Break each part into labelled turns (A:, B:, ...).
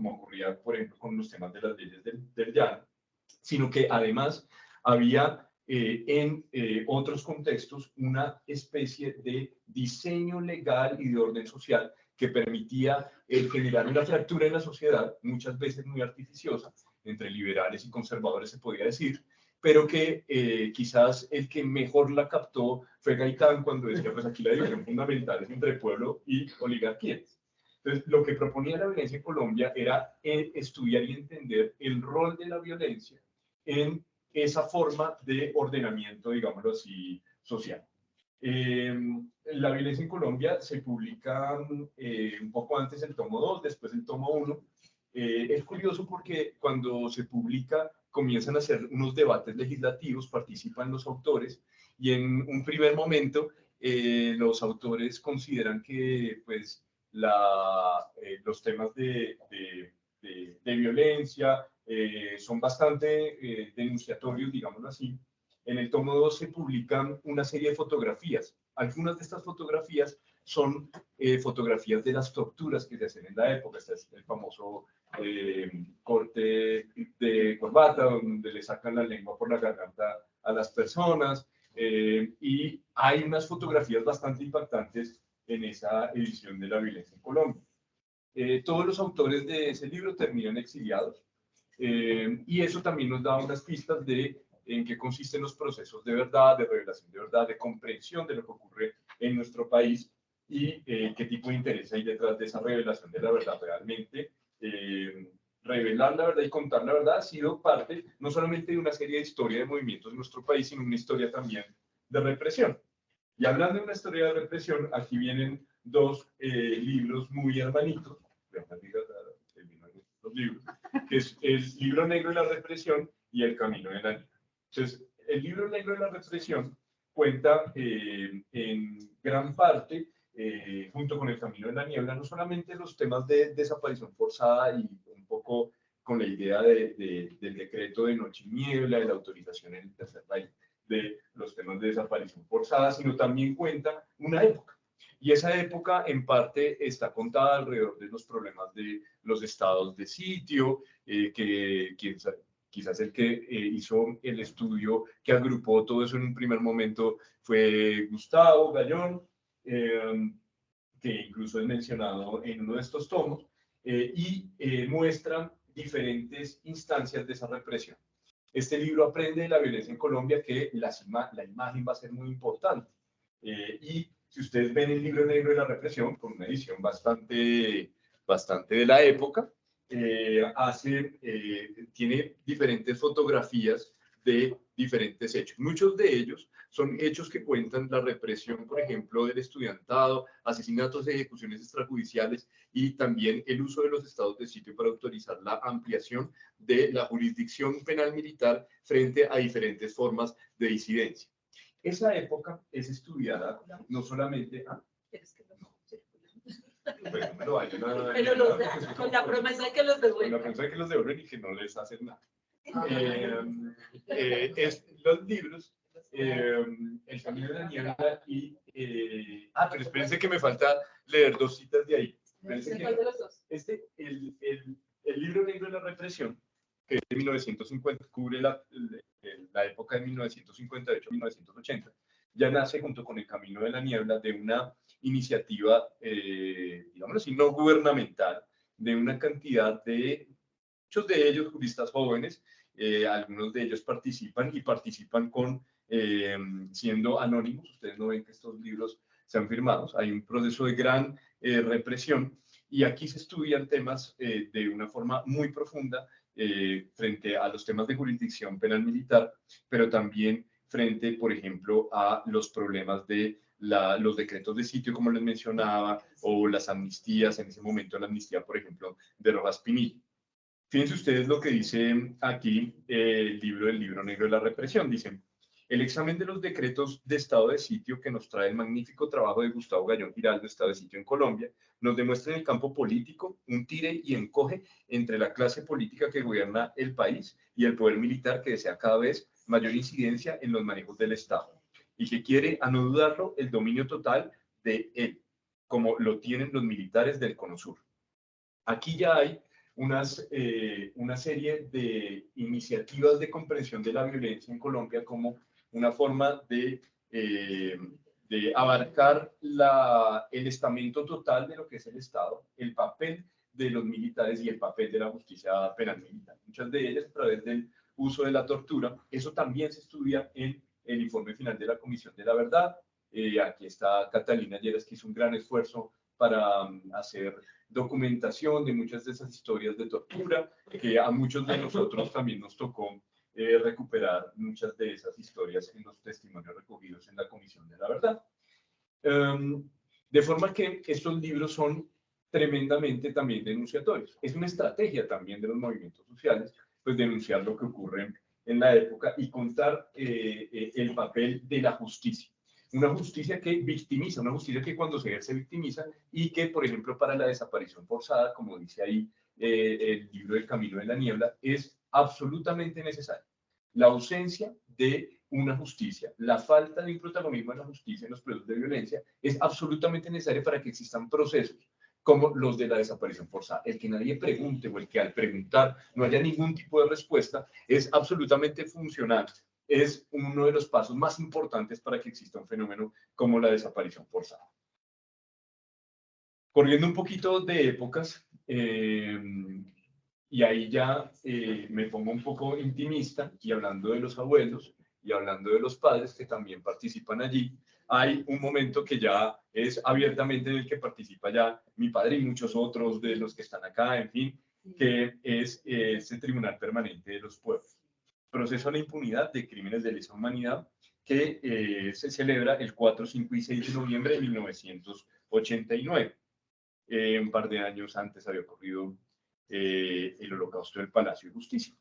A: como ocurría, por ejemplo, con los temas de las leyes del llano, sino que además había en otros contextos una especie de diseño legal y de orden social que permitía generar una fractura en la sociedad, muchas veces muy artificiosa, entre liberales y conservadores se podía decir, pero que quizás el que mejor la captó fue Gaitán cuando decía, pues aquí la división fundamental es entre pueblo y oligarquía. Entonces, lo que proponía la violencia en Colombia era estudiar y entender el rol de la violencia en esa forma de ordenamiento, digámoslo así, social. La violencia en Colombia se publica un poco antes el tomo 2, después el tomo 1. Es curioso porque cuando se publica comienzan a hacer unos debates legislativos, participan los autores y en un primer momento los autores consideran que pues, los temas de violencia son bastante denunciatorios, digámoslo así. En el tomo 2 se publican una serie de fotografías. Algunas de estas fotografías son fotografías de las torturas que se hacen en la época. Este es el famoso corte de corbata, donde le sacan la lengua por la garganta a las personas. Y hay unas fotografías bastante impactantes en esa edición de la violencia en Colombia. Todos los autores de ese libro terminan exiliados y eso también nos da unas pistas de en qué consisten los procesos de verdad, de revelación de verdad, de comprensión de lo que ocurre en nuestro país y qué tipo de interés hay detrás de esa revelación de la verdad realmente. Revelar la verdad y contar la verdad ha sido parte no solamente de una serie de historias de movimientos en nuestro país, sino una historia también de represión. Y hablando de una historia de represión, aquí vienen dos libros muy hermanitos, los libros, que es el Libro Negro de la Represión y El Camino de la Niebla. Entonces, el Libro Negro de la Represión cuenta en gran parte, junto con El Camino de la Niebla, no solamente los temas de desaparición forzada y un poco con la idea del decreto de Noche y Niebla, de la autorización en el tercer país, de los temas de desaparición forzada, sino también cuenta una época. Y esa época en parte está contada alrededor de los problemas de los estados de sitio, que quizás el que hizo el estudio que agrupó todo eso en un primer momento fue Gustavo Gallón, que incluso es mencionado en uno de estos tomos, y muestra diferentes instancias de esa represión. Este libro aprende de la violencia en Colombia que la imagen va a ser muy importante. Y si ustedes ven el Libro Negro de la Represión, con una edición bastante de la época, tiene diferentes fotografías de diferentes hechos. Muchos de ellos son hechos que cuentan la represión, por ejemplo, del estudiantado, asesinatos y ejecuciones extrajudiciales y también el uso de los estados de sitio para autorizar la ampliación de la jurisdicción penal militar frente a diferentes formas de disidencia. Esa época es estudiada no solamente... Pues no me lo vayan a... Pero con la promesa de que los devuelven. Con la promesa de que los devuelven y que no les hacen nada. Los libros, El Camino de la Niebla y... pero espérense que me falta leer dos citas de ahí. ¿Cuál de los dos? El Libro Negro de la Represión, que es de 1950, cubre la época de 1958-1980, ya nace junto con El Camino de la Niebla de una iniciativa, digamos así, no gubernamental, de una cantidad de, muchos de ellos juristas jóvenes, algunos de ellos participan con, siendo anónimos. Ustedes no ven que estos libros sean firmados, hay un proceso de gran represión y aquí se estudian temas de una forma muy profunda frente a los temas de jurisdicción penal militar, pero también frente, por ejemplo, a los problemas de los decretos de sitio, como les mencionaba, o las amnistías, en ese momento la amnistía, por ejemplo, de Rojas Pinilla. Fíjense ustedes lo que dice aquí el Libro Negro de la Represión. Dicen, el examen de los decretos de estado de sitio que nos trae el magnífico trabajo de Gustavo Gallón Giraldo, Estado de Sitio en Colombia, nos demuestra en el campo político un tire y encoge entre la clase política que gobierna el país y el poder militar que desea cada vez mayor incidencia en los manejos del Estado y que quiere, a no dudarlo, el dominio total de él, como lo tienen los militares del Cono Sur. Aquí ya hay una serie de iniciativas de comprensión de la violencia en Colombia como una forma de abarcar el estamento total de lo que es el Estado, el papel de los militares y el papel de la justicia penal militar. Muchas de ellas a través del uso de la tortura. Eso también se estudia en el informe final de la Comisión de la Verdad. Aquí está Catalina Lleras, que hizo un gran esfuerzo para hacer documentación de muchas de esas historias de tortura, que a muchos de nosotros también nos tocó recuperar muchas de esas historias en los testimonios recogidos en la Comisión de la Verdad. De forma que estos libros son tremendamente también denunciatorios. Es una estrategia también de los movimientos sociales, pues denunciar lo que ocurre en la época y contar el papel de la justicia. Una justicia que victimiza, una justicia que cuando se ejerce victimiza y que, por ejemplo, para la desaparición forzada, como dice ahí el libro El Camino de la Niebla, es absolutamente necesaria. La ausencia de una justicia, la falta de un protagonismo de la justicia en los procesos de violencia es absolutamente necesaria para que existan procesos como los de la desaparición forzada. El que nadie pregunte o el que al preguntar no haya ningún tipo de respuesta es absolutamente funcional. Es uno de los pasos más importantes para que exista un fenómeno como la desaparición forzada. Corriendo un poquito de épocas, y ahí ya me pongo un poco intimista y hablando de los abuelos y hablando de los padres que también participan allí, hay un momento que ya es abiertamente en el que participa ya mi padre y muchos otros de los que están acá, en fin, que es ese Tribunal Permanente de los Pueblos. Proceso a la impunidad de crímenes de lesa humanidad que se celebra el 4, 5 y 6 de noviembre de 1989. Un par de años antes había ocurrido el holocausto del Palacio de Justicia.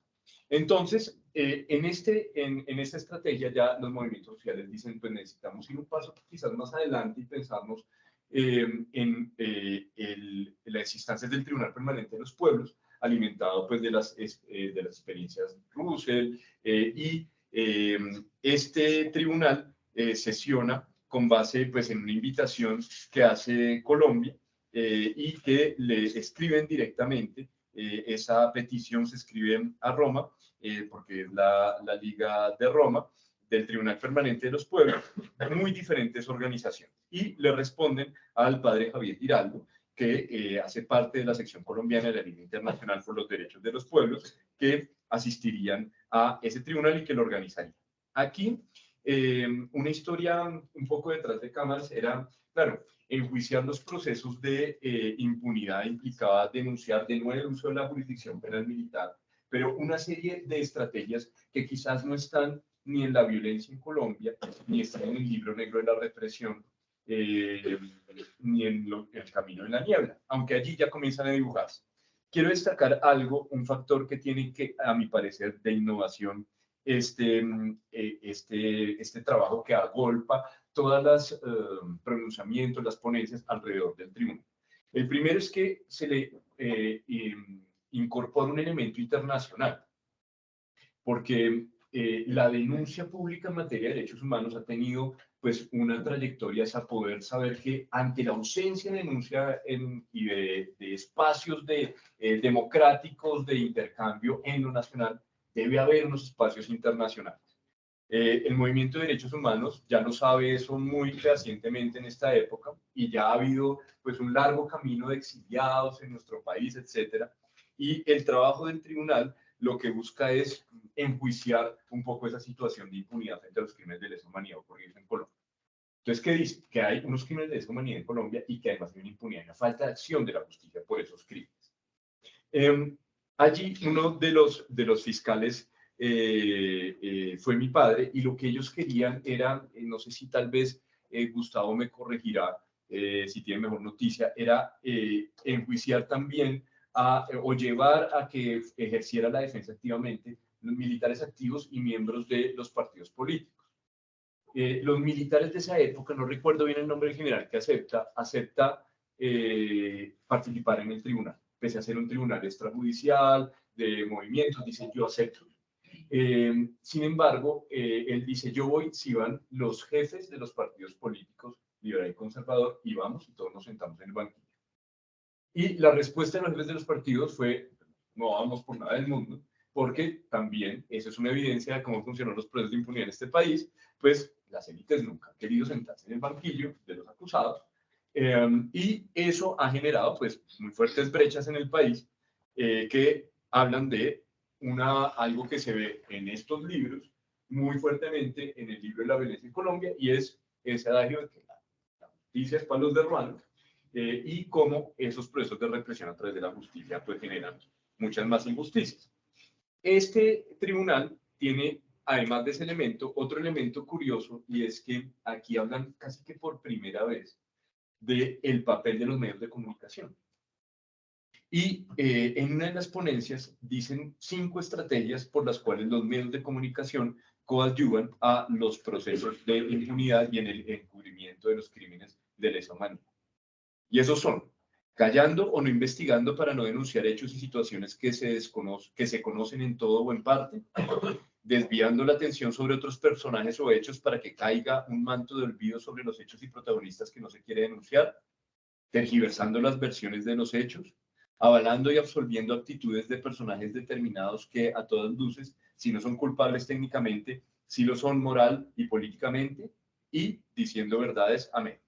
A: Entonces, en esta estrategia ya los movimientos sociales dicen, pues necesitamos ir un paso quizás más adelante y pensarnos en las instancias del Tribunal Permanente de los Pueblos, alimentado pues de las experiencias de Russell, y este tribunal sesiona con base pues en una invitación que hace Colombia y que le escriben directamente. Esa petición se escribe a Roma, porque es la Liga de Roma, del Tribunal Permanente de los Pueblos, muy diferentes organizaciones. Y le responden al padre Javier Giraldo, que hace parte de la sección colombiana de la Liga Internacional por los Derechos de los Pueblos, que asistirían a ese tribunal y que lo organizarían. Aquí, una historia un poco detrás de cámaras era, claro, enjuiciar los procesos de impunidad implicaba denunciar de nuevo el uso de la jurisdicción penal militar, pero una serie de estrategias que quizás no están ni en la violencia en Colombia, ni están en el libro negro de la represión, ni en el camino de la niebla, aunque allí ya comienzan a dibujarse. Quiero destacar algo, un factor que tiene que, a mi parecer, de innovación, este trabajo que agolpa todas las pronunciamientos, las ponencias alrededor del tribunal. El primero es que se le incorpora un elemento internacional, porque la denuncia pública en materia de derechos humanos ha tenido pues una trayectoria hacia poder saber que ante la ausencia de denuncia y de espacios democráticos de intercambio en lo nacional, debe haber unos espacios internacionales. El movimiento de derechos humanos ya lo sabe eso muy recientemente en esta época y ya ha habido pues un largo camino de exiliados en nuestro país, etcétera. Y el trabajo del tribunal lo que busca es enjuiciar un poco esa situación de impunidad frente a los crímenes de lesa humanidad ocurridos en Colombia. Entonces, ¿qué dice? Que hay unos crímenes de lesa humanidad en Colombia y que además hay una impunidad y una falta de acción de la justicia por esos crímenes. Allí uno de los fiscales fue mi padre y lo que ellos querían era, no sé si tal vez Gustavo me corregirá, si tiene mejor noticia, era enjuiciar también o llevar a que ejerciera la defensa activamente los militares activos y miembros de los partidos políticos. Los militares de esa época, no recuerdo bien el nombre del general que acepta participar en el tribunal, pese a ser un tribunal extrajudicial, de movimientos, dice yo acepto. Sin embargo, él dice yo voy si van los jefes de los partidos políticos, liberal y conservador, y vamos y todos nos sentamos en el banquillo. Y la respuesta de los jefes de los partidos fue, no vamos por nada del mundo, porque también eso es una evidencia de cómo funcionan los procesos de impunidad en este país, pues las élites nunca han querido sentarse en el banquillo de los acusados, y eso ha generado pues muy fuertes brechas en el país que hablan de algo que se ve en estos libros muy fuertemente en el libro de la violencia en Colombia, y es ese adagio de que la justicia es para los de ruano, y cómo esos procesos de represión a través de la justicia pues generan muchas más injusticias. Este tribunal tiene, además de ese elemento, otro elemento curioso, y es que aquí hablan casi que por primera vez del papel de los medios de comunicación. Y en una de las ponencias dicen 5 estrategias por las cuales los medios de comunicación coadyuvan a los procesos de impunidad y en el encubrimiento de los crímenes de lesa humanidad. Y esos son: callando o no investigando para no denunciar hechos y situaciones que se conocen en todo o en parte; desviando la atención sobre otros personajes o hechos para que caiga un manto de olvido sobre los hechos y protagonistas que no se quiere denunciar; tergiversando las versiones de los hechos; avalando y absolviendo actitudes de personajes determinados que, a todas luces, si no son culpables técnicamente, sí lo son moral y políticamente; y diciendo verdades a medias.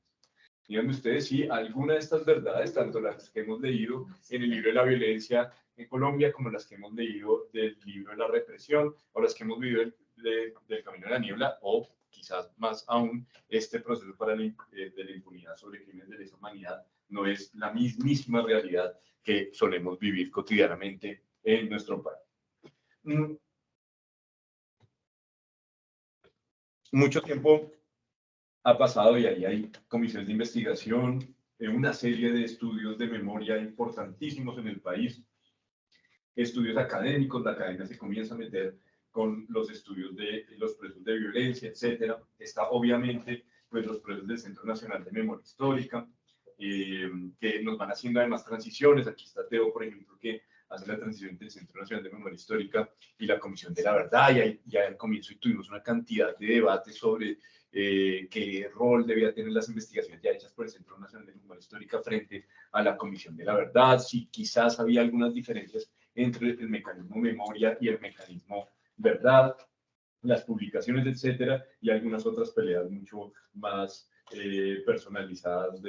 A: Díganme ustedes si alguna de estas verdades, tanto las que hemos leído en el libro de la violencia en Colombia, como las que hemos leído del libro de la represión, o las que hemos leído del Camino de la Niebla, o quizás más aún este proceso de la impunidad sobre crímenes de lesa humanidad, no es la mismísima realidad que solemos vivir cotidianamente en nuestro país. Mucho tiempo ha pasado y ahí hay comisiones de investigación, una serie de estudios de memoria importantísimos en el país, estudios académicos. La academia se comienza a meter con los estudios de los procesos de violencia, etcétera. Está obviamente pues los procesos del Centro Nacional de Memoria Histórica, que nos van haciendo además transiciones. Aquí está Teo, por ejemplo, que hace la transición entre el Centro Nacional de Memoria Histórica y la Comisión de la Verdad, y ya al comienzo tuvimos una cantidad de debates sobre qué rol debía tener las investigaciones ya hechas por el Centro Nacional de Memoria Histórica frente a la Comisión de la Verdad, si quizás había algunas diferencias entre el mecanismo memoria y el mecanismo verdad, las publicaciones, etcétera, y algunas otras peleas mucho más personalizadas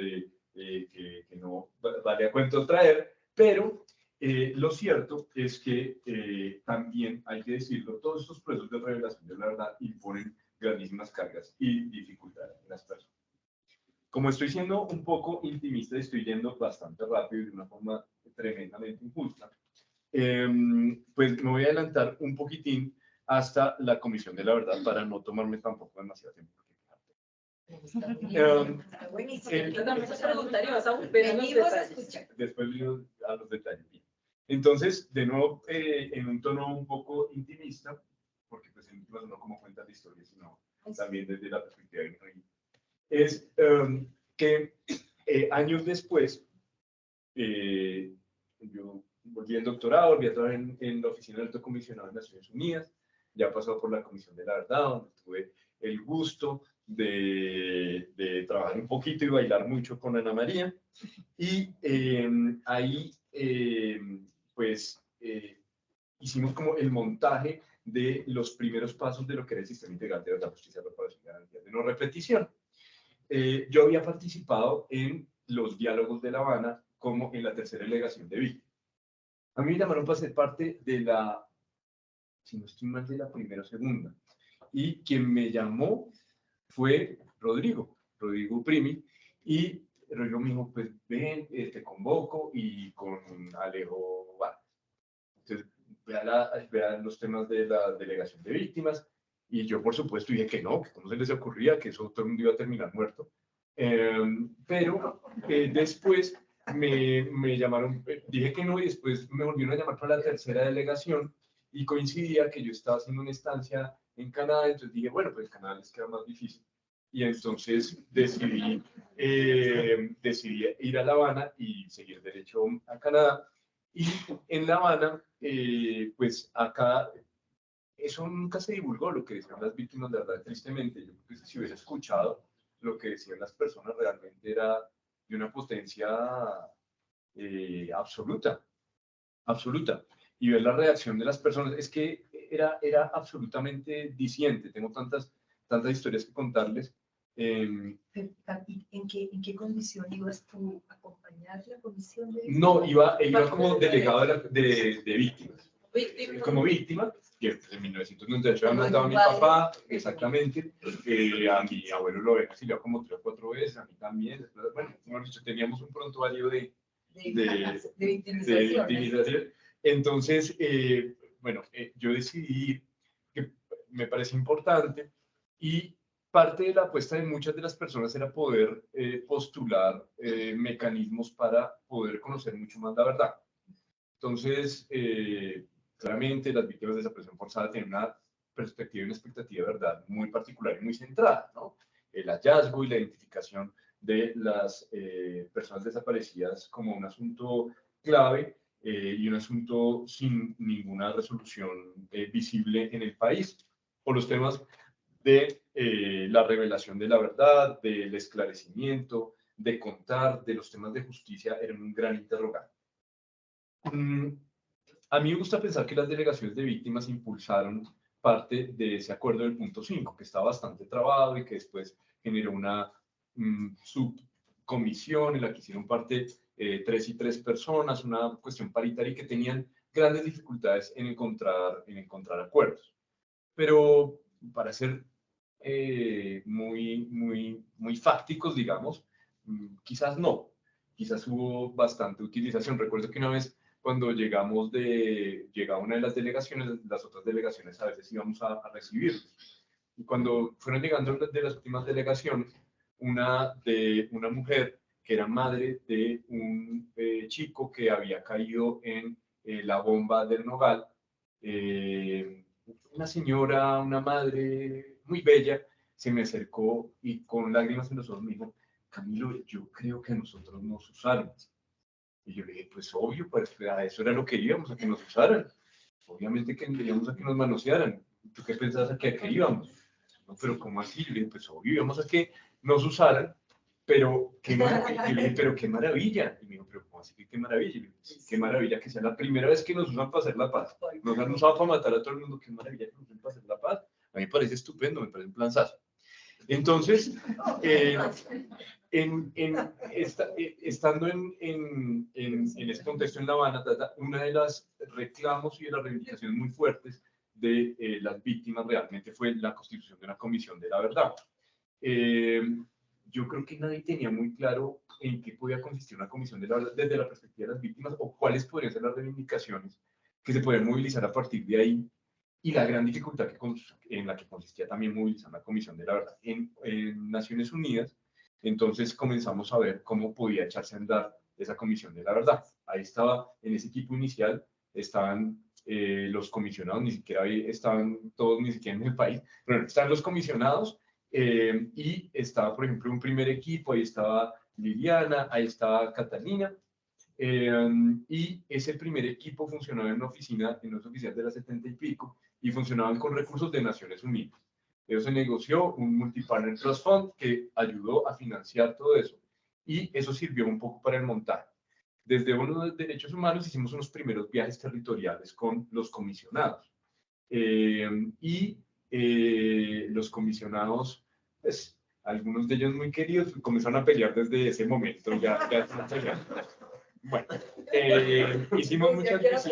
A: que no vale a cuento traer, pero lo cierto es que también hay que decirlo, todos estos procesos de revelación de la verdad imponen grandísimas cargas y dificultades en las personas. Como estoy siendo un poco intimista y estoy yendo bastante rápido y de una forma tremendamente injusta, pues me voy a adelantar un poquitín hasta la Comisión de la Verdad para no tomarme tampoco demasiado tiempo. Después venimos a los detalles. Entonces, de nuevo, en un tono un poco intimista, porque pues en últimas no como cuentas de historia, sino también desde la perspectiva de un es que años después, yo volví al doctorado, volví a trabajar en la oficina del alto comisionado de Naciones Unidas, ya pasó por la Comisión de la Verdad, donde tuve el gusto de trabajar un poquito y bailar mucho con Ana María, y ahí pues hicimos como el montaje de los primeros pasos de lo que era el sistema integral de verdad, justicia, reparación y garantías de no repetición. Yo había participado en los diálogos de La Habana como en la tercera delegación de víctimas. A mí me llamaron para ser parte de la, si no estoy mal, de la primera o segunda. Y quien me llamó fue Rodrigo Primi. Y Rodrigo me dijo, pues ven, te convoco, y con Alejo Vargas. Entonces, vean los temas de la delegación de víctimas. Y yo, por supuesto, dije que no, que cómo se les ocurría, que eso todo el mundo iba a terminar muerto. Pero después me llamaron, dije que no, y después me volvieron a llamar para la tercera delegación, y coincidía que yo estaba haciendo una estancia en Canadá. Entonces dije, bueno, pues en Canadá les queda más difícil. Y entonces decidí ir a La Habana y seguir derecho a Canadá. Y en La Habana, pues acá, eso nunca se divulgó, lo que decían las víctimas, de verdad, tristemente. Yo creo que si hubiera escuchado lo que decían las personas, realmente era de una potencia absoluta, absoluta. y ver la reacción de las personas. Es que era absolutamente diciente. Tengo tantas historias que contarles.
B: ¿En qué condición ibas tú a acompañar la comisión de víctimas?
A: No, iba como delegado de víctimas. Como víctima, que en 1998 había matado a mi papá, exactamente, a mi abuelo lo había exiliado como 3 o 4 veces, a mí también. Bueno, mejor dicho, teníamos un prontuario de victimización. Entonces, bueno, yo decidí que me parece importante, y parte de la apuesta de muchas de las personas era poder postular mecanismos para poder conocer mucho más la verdad. Entonces, claramente las víctimas de desaparición forzada tienen una perspectiva y una expectativa de verdad muy particular y muy centrada, ¿no? El hallazgo y la identificación de las personas desaparecidas como un asunto clave y un asunto sin ninguna resolución visible en el país, o los temas de la revelación de la verdad, del esclarecimiento, de contar, de los temas de justicia, eran un gran interrogante. A mí me gusta pensar que las delegaciones de víctimas impulsaron parte de ese acuerdo del punto 5, que está bastante trabado y que después generó una subcomisión en la que hicieron parte 3 y 3 personas, una cuestión paritaria, y que tenían grandes dificultades en encontrar acuerdos. Pero para ser muy fácticos, digamos, quizás no. Quizás hubo bastante utilización. Recuerdo que una vez cuando llegaba una de las delegaciones, las otras delegaciones a veces íbamos a recibirlos. Y cuando fueron llegando de las últimas delegaciones, una mujer que era madre de un chico que había caído en la bomba del Nogal, una señora, una madre muy bella, se me acercó y con lágrimas en los ojos me dijo: Camilo, yo creo que a nosotros nos usaron. Y yo le dije, pues obvio, pues a eso era lo que íbamos, a que nos usaran. Obviamente que íbamos a que nos manosearan. ¿Tú qué pensabas a qué íbamos? No, pero ¿cómo así? Yo le dije, pues obvio, íbamos a que nos usaran, pero qué maravilla. Yo le dije, pero qué maravilla. Y me dijo, pero ¿cómo así que qué maravilla? Y yo le dije, qué maravilla que sea la primera vez que nos usan para hacer la paz. Nos han usado para matar a todo el mundo, qué maravilla que nos usen para hacer la paz. A mí me parece estupendo, me parece un planzazo. Entonces, estando en ese contexto en La Habana, una de las reclamos y de las reivindicaciones muy fuertes de las víctimas realmente fue la constitución de una comisión de la verdad. Yo creo que nadie tenía muy claro en qué podía consistir una comisión de la verdad desde la perspectiva de las víctimas, o cuáles podrían ser las reivindicaciones que se podían movilizar a partir de ahí, y la gran dificultad en la que consistía también movilizar la Comisión de la Verdad en Naciones Unidas. Entonces comenzamos a ver cómo podía echarse a andar esa Comisión de la Verdad. Ahí estaba, en ese equipo inicial, estaban los comisionados, ni siquiera estaban todos ni siquiera en el país, pero estaban los comisionados, y estaba, por ejemplo, un primer equipo, ahí estaba Liliana, ahí estaba Catalina, y ese primer equipo funcionaba en una oficina, en unas oficinas de las 70 y pico, y funcionaban con recursos de Naciones Unidas. Eso se negoció un Multipartner Trust Fund que ayudó a financiar todo eso, y eso sirvió un poco para el montaje. Desde uno de Derechos Humanos hicimos unos primeros viajes territoriales con los comisionados, y los comisionados, pues, algunos de ellos muy queridos, comenzaron a pelear desde ese momento, bueno, hicimos muchas visitas.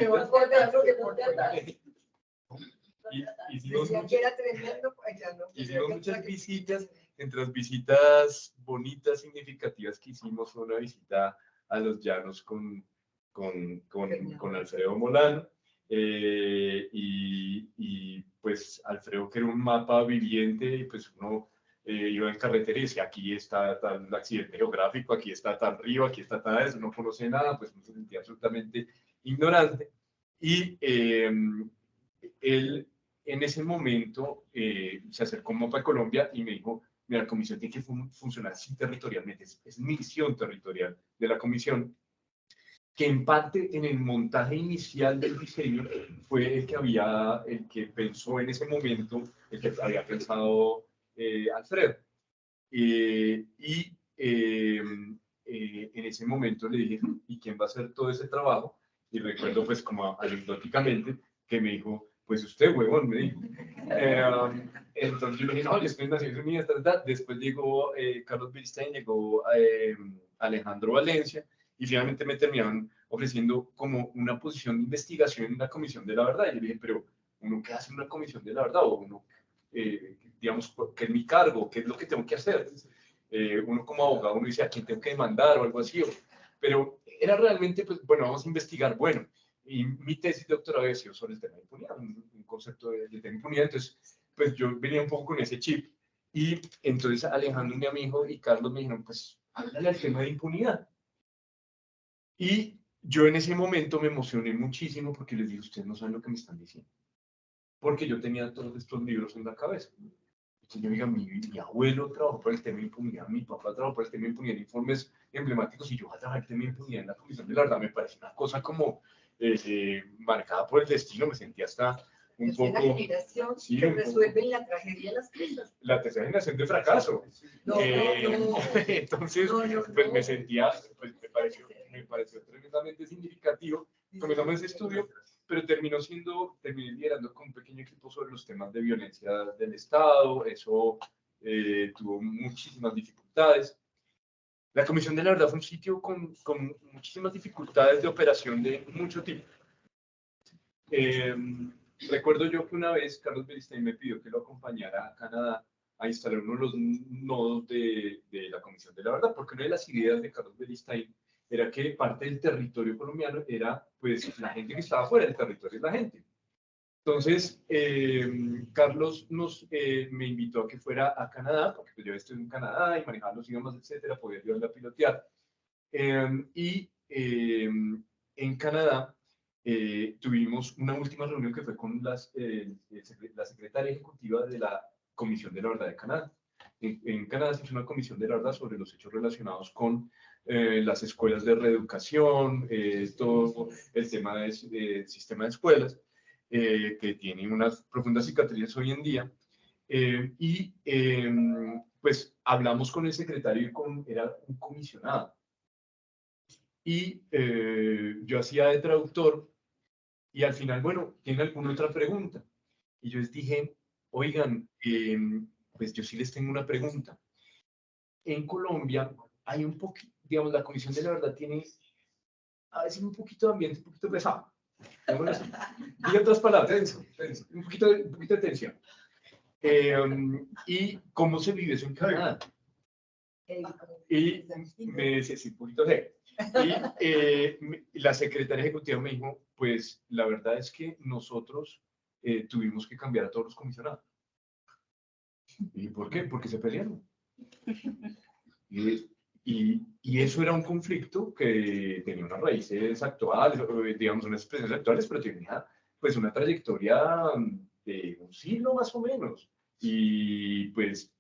A: Hicimos muchas visitas. Entre las visitas bonitas, significativas que hicimos, fue una visita a los llanos con Alfredo Molano. Y pues Alfredo, que era un mapa viviente, y pues uno iba en carretera y decía, aquí está tal accidente geográfico, aquí está tal río, aquí está tal eso, no conoce nada, pues uno se sentía absolutamente ignorante. Y él en ese momento se acercó a Mapa Colombia y me dijo, mira, la comisión tiene que funcionar así territorialmente, es misión territorial de la comisión, que en parte en el montaje inicial del diseño fue el que pensó en ese momento, el que había pensado Alfredo. En ese momento le dije, ¿y quién va a hacer todo ese trabajo? Y recuerdo, pues, como anecdóticamente, que me dijo, pues usted, huevón, me dijo. Entonces yo le dije, no, yo estoy en Naciones Unidas, tal, tal. Después llegó Carlos Beristain, llegó Alejandro Valencia, y finalmente me terminaron ofreciendo como una posición de investigación en la Comisión de la Verdad. Y yo le dije, pero ¿uno qué hace en una Comisión de la Verdad? O uno, digamos, ¿qué es mi cargo? ¿Qué es lo que tengo que hacer? Uno como abogado, uno dice, ¿a quién tengo que demandar? O algo así. Pero era realmente, pues, bueno, vamos a investigar. Bueno, y mi tesis de doctorado había sido sobre el tema de impunidad, un concepto de tema de impunidad. Entonces, pues yo venía un poco con ese chip. Y entonces Alejandro, mi amigo, y Carlos me dijeron, pues, háblale al tema de impunidad. Y yo en ese momento me emocioné muchísimo porque les dije, ustedes no saben lo que me están diciendo. Porque yo tenía todos estos libros en la cabeza. Entonces yo diga, mi abuelo trabajó por el tema de impunidad, mi papá trabajó por el tema de impunidad, informes emblemáticos, y yo voy a trabajar el tema de impunidad en la Comisión de la Verdad. Me parece una cosa como marcada por el destino. Me sentía hasta un poco...
B: Es una generación
A: sí,
B: que resuelve la tragedia de las cosas.
A: La tercera generación de fracaso. Entonces, pues me sentía, pues me pareció tremendamente significativo. Comenzamos ese estudio, pero terminé liderando con un pequeño equipo sobre los temas de violencia del Estado. Eso tuvo muchísimas dificultades. La Comisión de la Verdad fue un sitio con muchísimas dificultades de operación de mucho tipo. Recuerdo yo que una vez Carlos Beristain me pidió que lo acompañara a Canadá a instalar uno de los nodos de la Comisión de la Verdad, porque una de las ideas de Carlos Beristain era que parte del territorio colombiano era, pues, la gente que estaba fuera del territorio de la gente. Entonces, Carlos me invitó a que fuera a Canadá, porque pues, yo estoy en Canadá y manejaba los idiomas, etcétera, podía ayudarle a pilotear. En Canadá tuvimos una última reunión que fue con la secretaria ejecutiva de la Comisión de la Verdad de Canadá. En Canadá se hizo una comisión de la verdad sobre los hechos relacionados con las escuelas de reeducación, todo el tema del sistema de escuelas, que tiene unas profundas cicatrices hoy en día. Pues hablamos con el secretario y era un comisionado. Y yo hacía de traductor, y al final, bueno, ¿tienen alguna otra pregunta? Y yo les dije, oigan, pues yo sí les tengo una pregunta. En Colombia hay un poquito, digamos, la Comisión de la Verdad tiene a veces un poquito de ambiente, un poquito pesado. Diga otras palabras, un poquito de tensión. ¿Y cómo se vive eso en Canadá? Y me decía, sí, un poquito de... Y la secretaria ejecutiva me dijo, pues la verdad es que nosotros tuvimos que cambiar a todos los comisionados. ¿Y por qué? Porque se pelearon. Y eso era un conflicto que tenía unas raíces actuales, digamos, unas expresiones actuales, pero tenía pues una trayectoria de un siglo más o menos. Y pues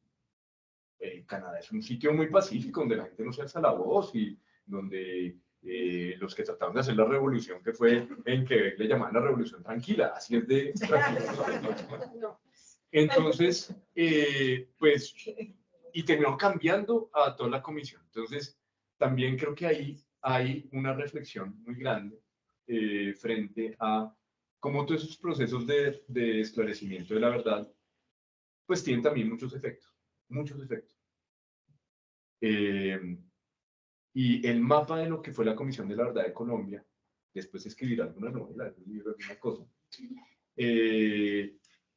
A: Canadá es un sitio muy pacífico, donde la gente no se alza la voz y donde los que trataron de hacer la revolución, que fue en Quebec, le llamaban la revolución tranquila, así es de tranquila. Entonces, pues, y terminó cambiando a toda la comisión. Entonces, también creo que ahí hay una reflexión muy grande frente a cómo todos esos procesos de esclarecimiento de la verdad, pues tienen también muchos efectos, muchos efectos. Y el mapa de lo que fue la Comisión de la Verdad de Colombia, después de escribir alguna novela, algún libro, alguna cosa,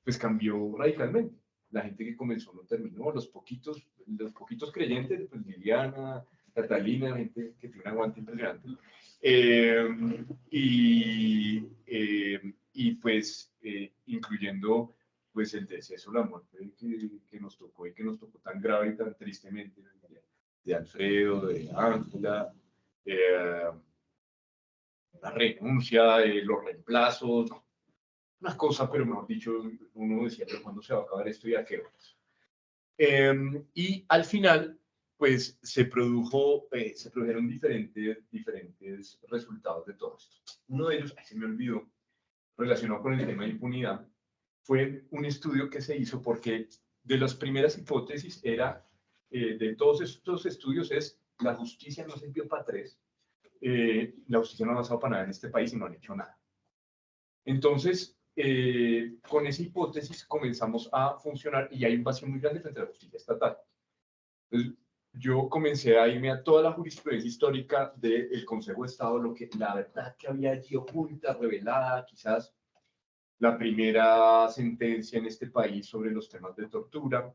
A: pues cambió radicalmente. La gente que comenzó no terminó, los poquitos creyentes, pues Liliana, Catalina, gente que tiene un aguante impresionante. Y pues incluyendo pues el deceso, la muerte que nos tocó y que nos tocó tan grave y tan tristemente, de Alfredo, de Ángela, la renuncia, los reemplazos, una cosa, pero mejor dicho, uno decía, pero ¿cuándo se va a acabar esto y a qué horas? Y al final, pues se produjeron diferentes resultados de todo esto. Uno de ellos, se me olvidó, relacionado con el tema de impunidad, fue un estudio que se hizo porque de las primeras hipótesis era, de todos estos estudios, es la justicia no sirvió para tres, la justicia no ha avanzado para nada en este país y no han hecho nada. Entonces, con esa hipótesis comenzamos a funcionar y hay un vacío muy grande frente a la justicia estatal. Entonces, yo comencé a irme a toda la jurisprudencia histórica del Consejo de Estado, lo que la verdad que había allí oculta, revelada, quizás la primera sentencia en este país sobre los temas de tortura,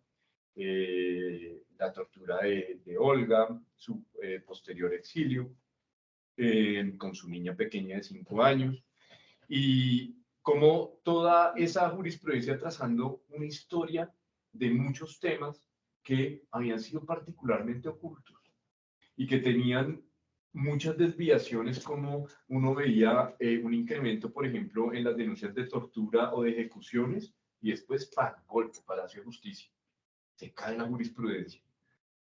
A: la tortura de Olga, su posterior exilio, con su niña pequeña de 5 años, y como toda esa jurisprudencia trazando una historia de muchos temas que habían sido particularmente ocultos y que tenían muchas desviaciones, como uno veía un incremento, por ejemplo, en las denuncias de tortura o de ejecuciones, y después, ¡pam!, golpe, Palacio de Justicia. Se cae la jurisprudencia.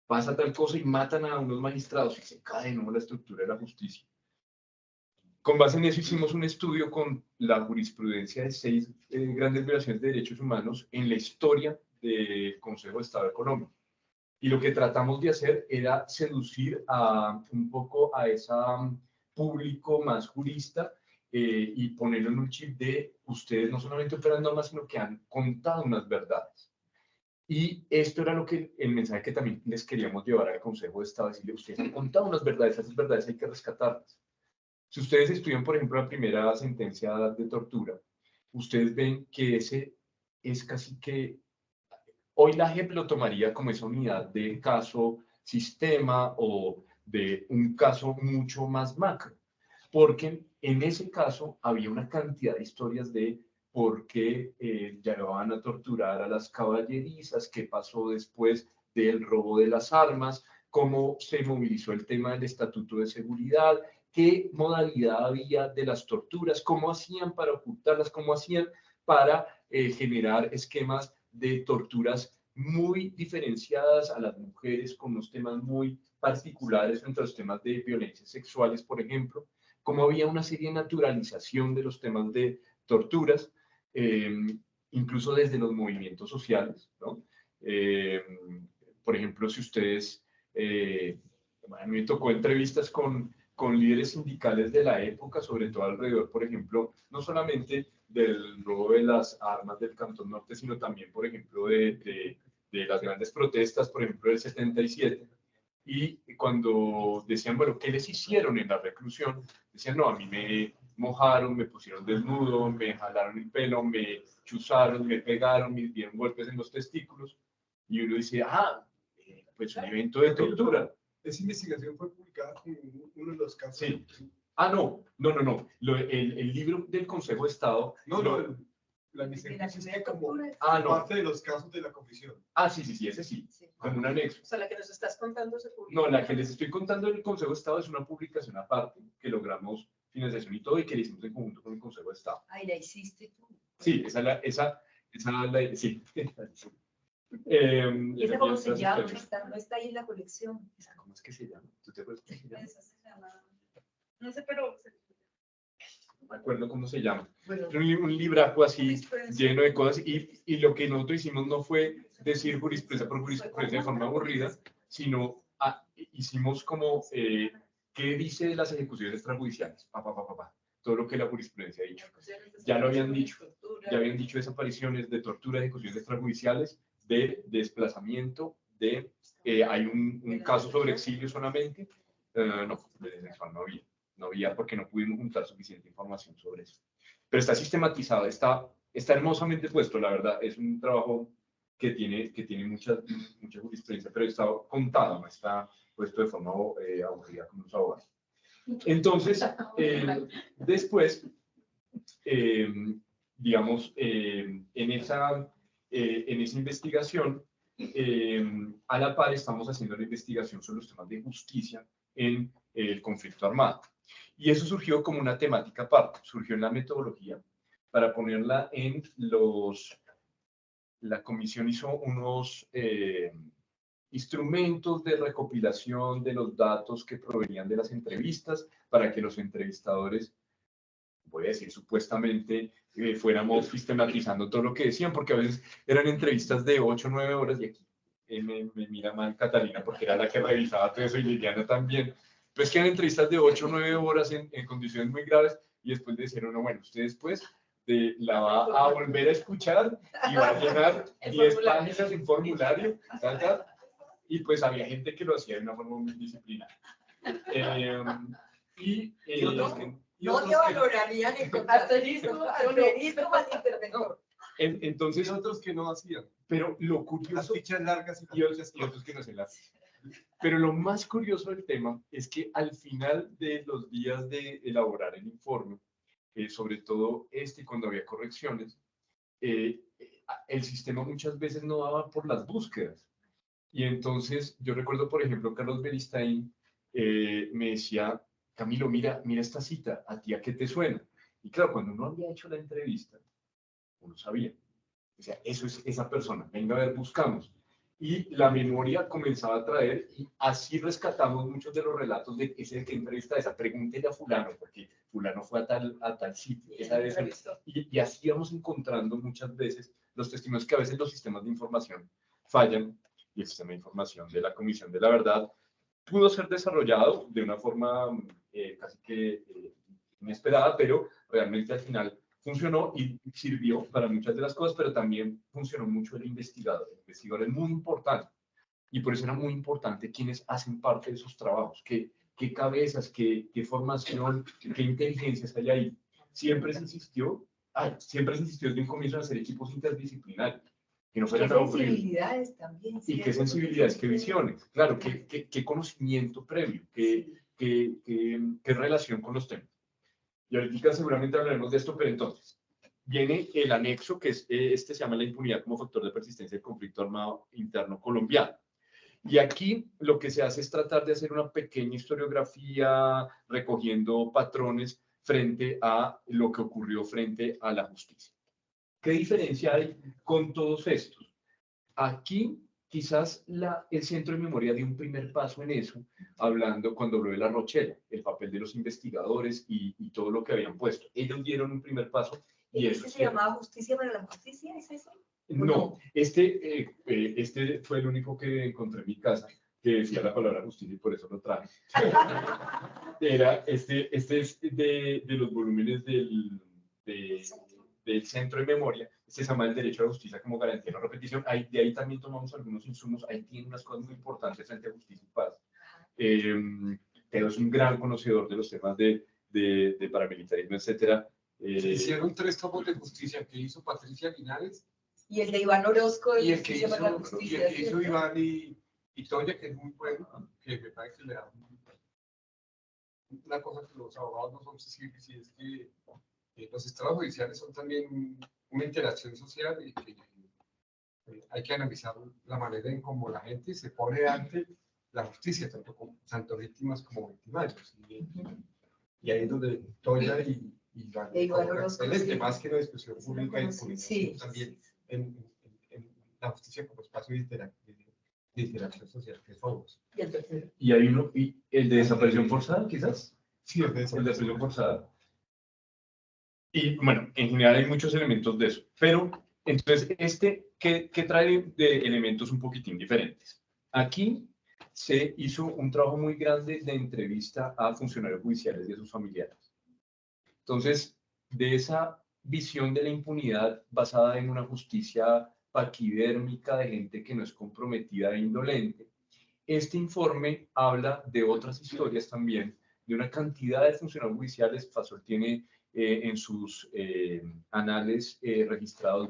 A: Pasa tal cosa y matan a unos magistrados y se cae de nuevo la estructura de la justicia. Con base en eso hicimos un estudio con la jurisprudencia de 6 grandes violaciones de derechos humanos en la historia del Consejo de Estado Económico. Y lo que tratamos de hacer era seducir un poco a ese público más jurista y ponerlo en un chip de ustedes no solamente operan normas, sino que han contado unas verdades. Y esto era el mensaje que también les queríamos llevar al Consejo de Estado, decirle, ustedes han contado unas verdades, esas verdades hay que rescatarlas. Si ustedes estudian, por ejemplo, la primera sentencia de tortura, ustedes ven que ese es casi que, hoy la JEP lo tomaría como esa unidad de caso sistema o de un caso mucho más macro, porque en ese caso había una cantidad de historias de por qué llegaban a torturar a las caballerizas, qué pasó después del robo de las armas, cómo se movilizó el tema del estatuto de seguridad, qué modalidad había de las torturas, cómo hacían para ocultarlas, cómo hacían para generar esquemas de torturas muy diferenciadas a las mujeres, con unos temas muy particulares entre los temas de violencias sexuales, por ejemplo, cómo había una serie de naturalización de los temas de torturas, incluso desde los movimientos sociales, ¿no? Por ejemplo, si ustedes, a mí me tocó entrevistas con líderes sindicales de la época, sobre todo alrededor, por ejemplo, no solamente del robo de las armas del Cantón Norte, sino también, por ejemplo, de las grandes protestas, por ejemplo, del 77. Y cuando decían, bueno, ¿qué les hicieron en la reclusión? Decían, no, a mí me mojaron, me pusieron desnudo, me jalaron el pelo, me chuzaron, me pegaron, me dieron golpes en los testículos. Y uno dice, pues un evento de tortura.
C: Esa investigación fue publicada como uno de los casos.
A: Sí. No. El libro del Consejo de Estado.
C: La investigación existe como
B: parte
C: de los casos de la comisión.
A: Sí, ese sí, como un anexo.
B: O sea, la que nos estás contando se publicó.
A: No, la que les estoy contando del Consejo de Estado es una publicación aparte, que logramos financiación y todo, y que le hicimos en conjunto con el Consejo de Estado.
B: La hiciste tú.
A: Sí, sí.
B: ¿Y esa cómo se llama? No está ahí en la colección.
A: ¿Cómo es que se llama? ¿Tú te acuerdas cómo se llama?
B: Esa se llama. No sé, pero.
A: No me acuerdo cómo se llama.
B: Bueno,
A: un libraco así lleno de cosas. Y lo que nosotros hicimos no fue decir jurisprudencia por jurisprudencia de forma aburrida, sino hicimos como qué dice de las ejecuciones extrajudiciales. Todo lo que la jurisprudencia ha dicho. Ya lo habían dicho. Ya habían dicho desapariciones, de tortura, ejecuciones extrajudiciales, de desplazamiento, hay un caso sobre exilio solamente. No, de sexual no había porque no pudimos juntar suficiente información sobre eso. Pero está sistematizado, está hermosamente puesto, la verdad, es un trabajo que tiene mucha jurisprudencia, pero está contado, no está puesto de forma aburrida como los abogados. Entonces, después, digamos, en esa investigación, a la par estamos haciendo la investigación sobre los temas de justicia en el conflicto armado. Y eso surgió como una temática aparte, surgió en la metodología para ponerla en la comisión hizo unos instrumentos de recopilación de los datos que provenían de las entrevistas para que los entrevistadores, voy a decir supuestamente, fuéramos sistematizando todo lo que decían, porque a veces eran entrevistas de 8 o 9 horas y aquí me mira mal Catalina porque era la que revisaba todo eso y Liliana también. Pues que eran entrevistas de 8 o 9 horas en condiciones muy graves y después decían, no, bueno, usted después la va a volver a escuchar y va a llenar 10 páginas en formulario, tal, tal. Y pues había gente que lo hacía de una forma muy disciplinada.
B: Y otros no valorarían el asterisco al interventor.
A: Entonces,
C: Y otros que no hacían.
A: pero lo
C: Las
A: curioso,
C: fichas largas
A: y otros que no se las. Pero lo más curioso del tema es que al final de los días de elaborar el informe, sobre todo cuando había correcciones, el sistema muchas veces no daba por las búsquedas. Y entonces yo recuerdo, por ejemplo, Carlos Beristain me decía, Camilo, mira esta cita, ¿a ti a qué te suena? Y claro, cuando uno había hecho la entrevista, uno sabía. O sea, eso es esa persona. Venga a ver, buscamos. Y la memoria comenzaba a traer, y así rescatamos muchos de los relatos de ese que entrevista, esa pregúntele a fulano, porque fulano fue a tal sitio, esa vez, y así íbamos encontrando muchas veces los testimonios que a veces los sistemas de información fallan, y el sistema de información de la Comisión de la Verdad pudo ser desarrollado de una forma casi que inesperada, pero realmente al final funcionó y sirvió para muchas de las cosas, pero también funcionó mucho el investigador. El investigador es muy importante y por eso era muy importante quienes hacen parte de esos trabajos, qué cabezas, qué formación, qué inteligencias hay ahí. Siempre se insistió desde un comienzo en hacer equipos interdisciplinarios. Que no fueran
B: qué sensibilidades también.
A: Y qué sensibilidades, qué visiones. Claro, qué conocimiento previo, qué relación con los temas. Y ahorita seguramente hablaremos de esto, pero entonces viene el anexo, que es, se llama la impunidad como factor de persistencia del conflicto armado interno colombiano. Y aquí lo que se hace es tratar de hacer una pequeña historiografía recogiendo patrones frente a lo que ocurrió frente a la justicia. ¿Qué diferencia hay con todos estos? Aquí quizás el Centro de Memoria dio un primer paso en eso, cuando habló de La Rochela, el papel de los investigadores y todo lo que habían puesto. Ellos dieron un primer paso. ¿Y
B: ese se llamaba Justicia para la Justicia? ¿Es eso?
A: No, este fue el único que encontré en mi casa que decía la palabra justicia y por eso lo traje. Este es de los volúmenes del Centro de Memoria. Este se llama el derecho a la justicia como garantía de no repetición. De ahí también tomamos algunos insumos. Ahí tiene unas cosas muy importantes frente a justicia y paz. Pero es un gran conocedor de los temas de paramilitarismo, etcétera.
C: Hicieron 3 tomos de justicia que hizo Patricia Linares.
B: Y el de Iván Orozco.
C: Y el que hizo Iván y Toya, que es muy bueno, que me parece que le da una cosa que los abogados no son sensibles, y es que los estados judiciales son también una interacción social y que hay que analizar la manera en cómo la gente se pone ante la justicia, tanto víctimas como victimarios. Y ahí es donde Toya y
B: Iván Orozco,
C: más que la discusión pública y política, también en la justicia como espacio de interacción social, que somos.
B: Y el tercero.
A: Y hay uno, y el de desaparición forzada, quizás.
C: Sí, el de
A: desaparición forzada. Y bueno, en general hay muchos elementos de eso. Pero, entonces, ¿qué trae de elementos un poquitín diferentes? Aquí se hizo un trabajo muy grande de entrevista a funcionarios judiciales y a sus familiares. Entonces, de esa visión de la impunidad basada en una justicia paquidérmica de gente que no es comprometida e indolente, este informe habla de otras historias también, de una cantidad de funcionarios judiciales. Fasol tiene en sus anales registrados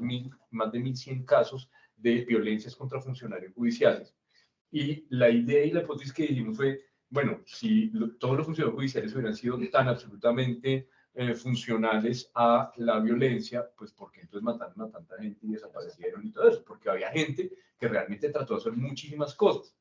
A: más de 1.100 casos de violencias contra funcionarios judiciales. Y la idea y la hipótesis que dijimos fue, bueno, si todos los funcionarios judiciales hubieran sido tan absolutamente funcionales a la violencia, pues ¿por qué entonces mataron a tanta gente y desaparecieron y todo eso? Porque había gente que realmente trató de hacer muchísimas cosas.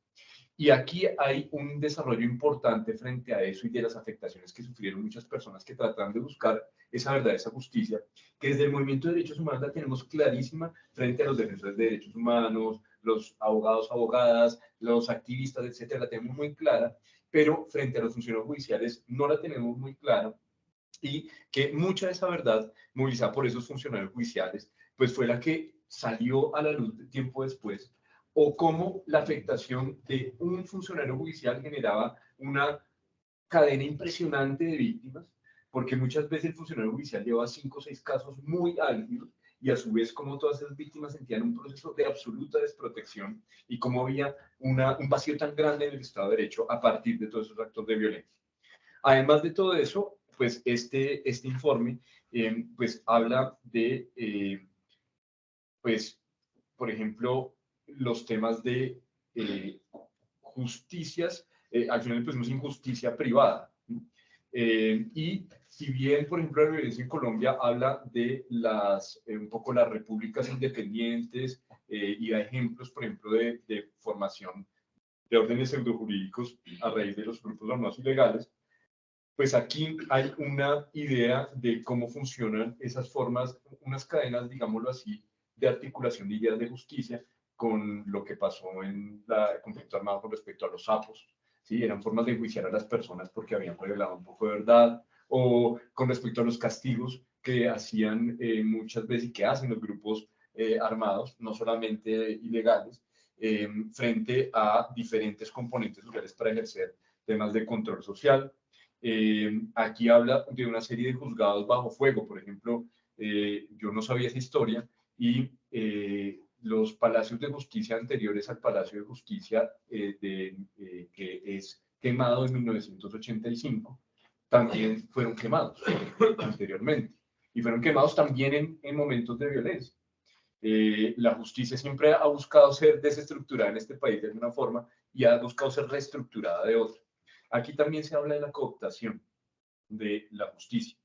A: Y aquí hay un desarrollo importante frente a eso y de las afectaciones que sufrieron muchas personas que tratan de buscar esa verdad, esa justicia, que desde el movimiento de derechos humanos la tenemos clarísima frente a los defensores de derechos humanos, los abogados, abogadas, los activistas, etcétera, la tenemos muy clara, pero frente a los funcionarios judiciales no la tenemos muy clara, y que mucha de esa verdad, movilizada por esos funcionarios judiciales, pues fue la que salió a la luz de tiempo después, o cómo la afectación de un funcionario judicial generaba una cadena impresionante de víctimas, porque muchas veces el funcionario judicial lleva 5 o 6 casos muy álgidos y a su vez como todas esas víctimas sentían un proceso de absoluta desprotección y como había un vacío tan grande en el Estado de Derecho a partir de todos esos actos de violencia. Además de todo eso, pues este informe pues habla de, pues, por ejemplo, los temas de justicias, al final pusimos injusticia privada. Y si bien, por ejemplo, la violencia en Colombia habla de un poco las repúblicas independientes y da ejemplos, por ejemplo, de formación de órdenes pseudojurídicos a raíz de los grupos armados ilegales, pues aquí hay una idea de cómo funcionan esas formas, unas cadenas, digámoslo así, de articulación de ideas de justicia con lo que pasó en el conflicto armado con respecto a los sapos. ¿Sí? Eran formas de enjuiciar a las personas porque habían revelado un poco de verdad, o con respecto a los castigos que hacían muchas veces y que hacen los grupos armados, no solamente ilegales, frente a diferentes componentes sociales para ejercer temas de control social. Aquí habla de una serie de juzgados bajo fuego, por ejemplo, yo no sabía esa historia y los palacios de justicia anteriores al Palacio de Justicia que es quemado en 1985, también fueron quemados anteriormente y fueron quemados también en momentos de violencia. La justicia siempre ha buscado ser desestructurada en este país de alguna forma y ha buscado ser reestructurada de otra. Aquí también se habla de la cooptación de la justicia.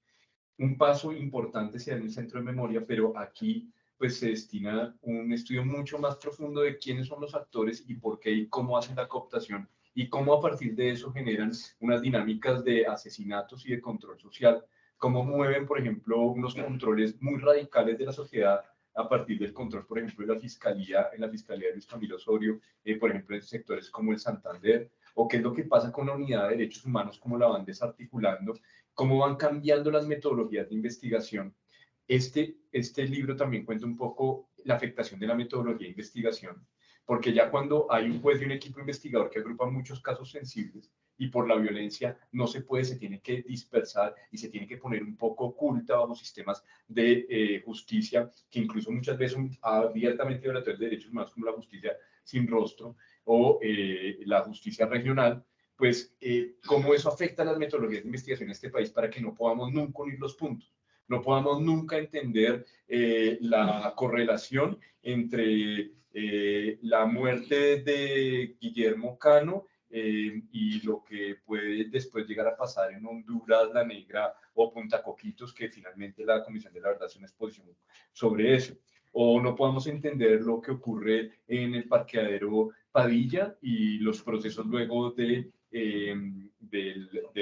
A: Un paso importante se da en el centro de memoria, pero aquí pues se destina un estudio mucho más profundo de quiénes son los actores y por qué y cómo hacen la cooptación y cómo a partir de eso generan unas dinámicas de asesinatos y de control social, cómo mueven, por ejemplo, unos controles muy radicales de la sociedad a partir del control, por ejemplo, de la Fiscalía, en la Fiscalía de Luis Camilo Osorio, por ejemplo, en sectores como el Santander, o qué es lo que pasa con la Unidad de Derechos Humanos, cómo la van desarticulando, cómo van cambiando las metodologías de investigación. Este libro también cuenta un poco la afectación de la metodología de investigación, porque ya cuando hay un juez y un equipo investigador que agrupa muchos casos sensibles y por la violencia no se puede, se tiene que dispersar y se tiene que poner un poco oculta bajo sistemas de justicia que incluso muchas veces son abiertamente violadores de derechos humanos como la justicia sin rostro o la justicia regional, pues cómo eso afecta a las metodologías de investigación en este país para que no podamos nunca unir los puntos, no podamos nunca entender la correlación entre la muerte de Guillermo Cano y lo que puede después llegar a pasar en Honduras, La Negra o Punta Coquitos, que finalmente la Comisión de la Verdad hace una exposición sobre eso. O no podemos entender lo que ocurre en el parqueadero Padilla y los procesos luego del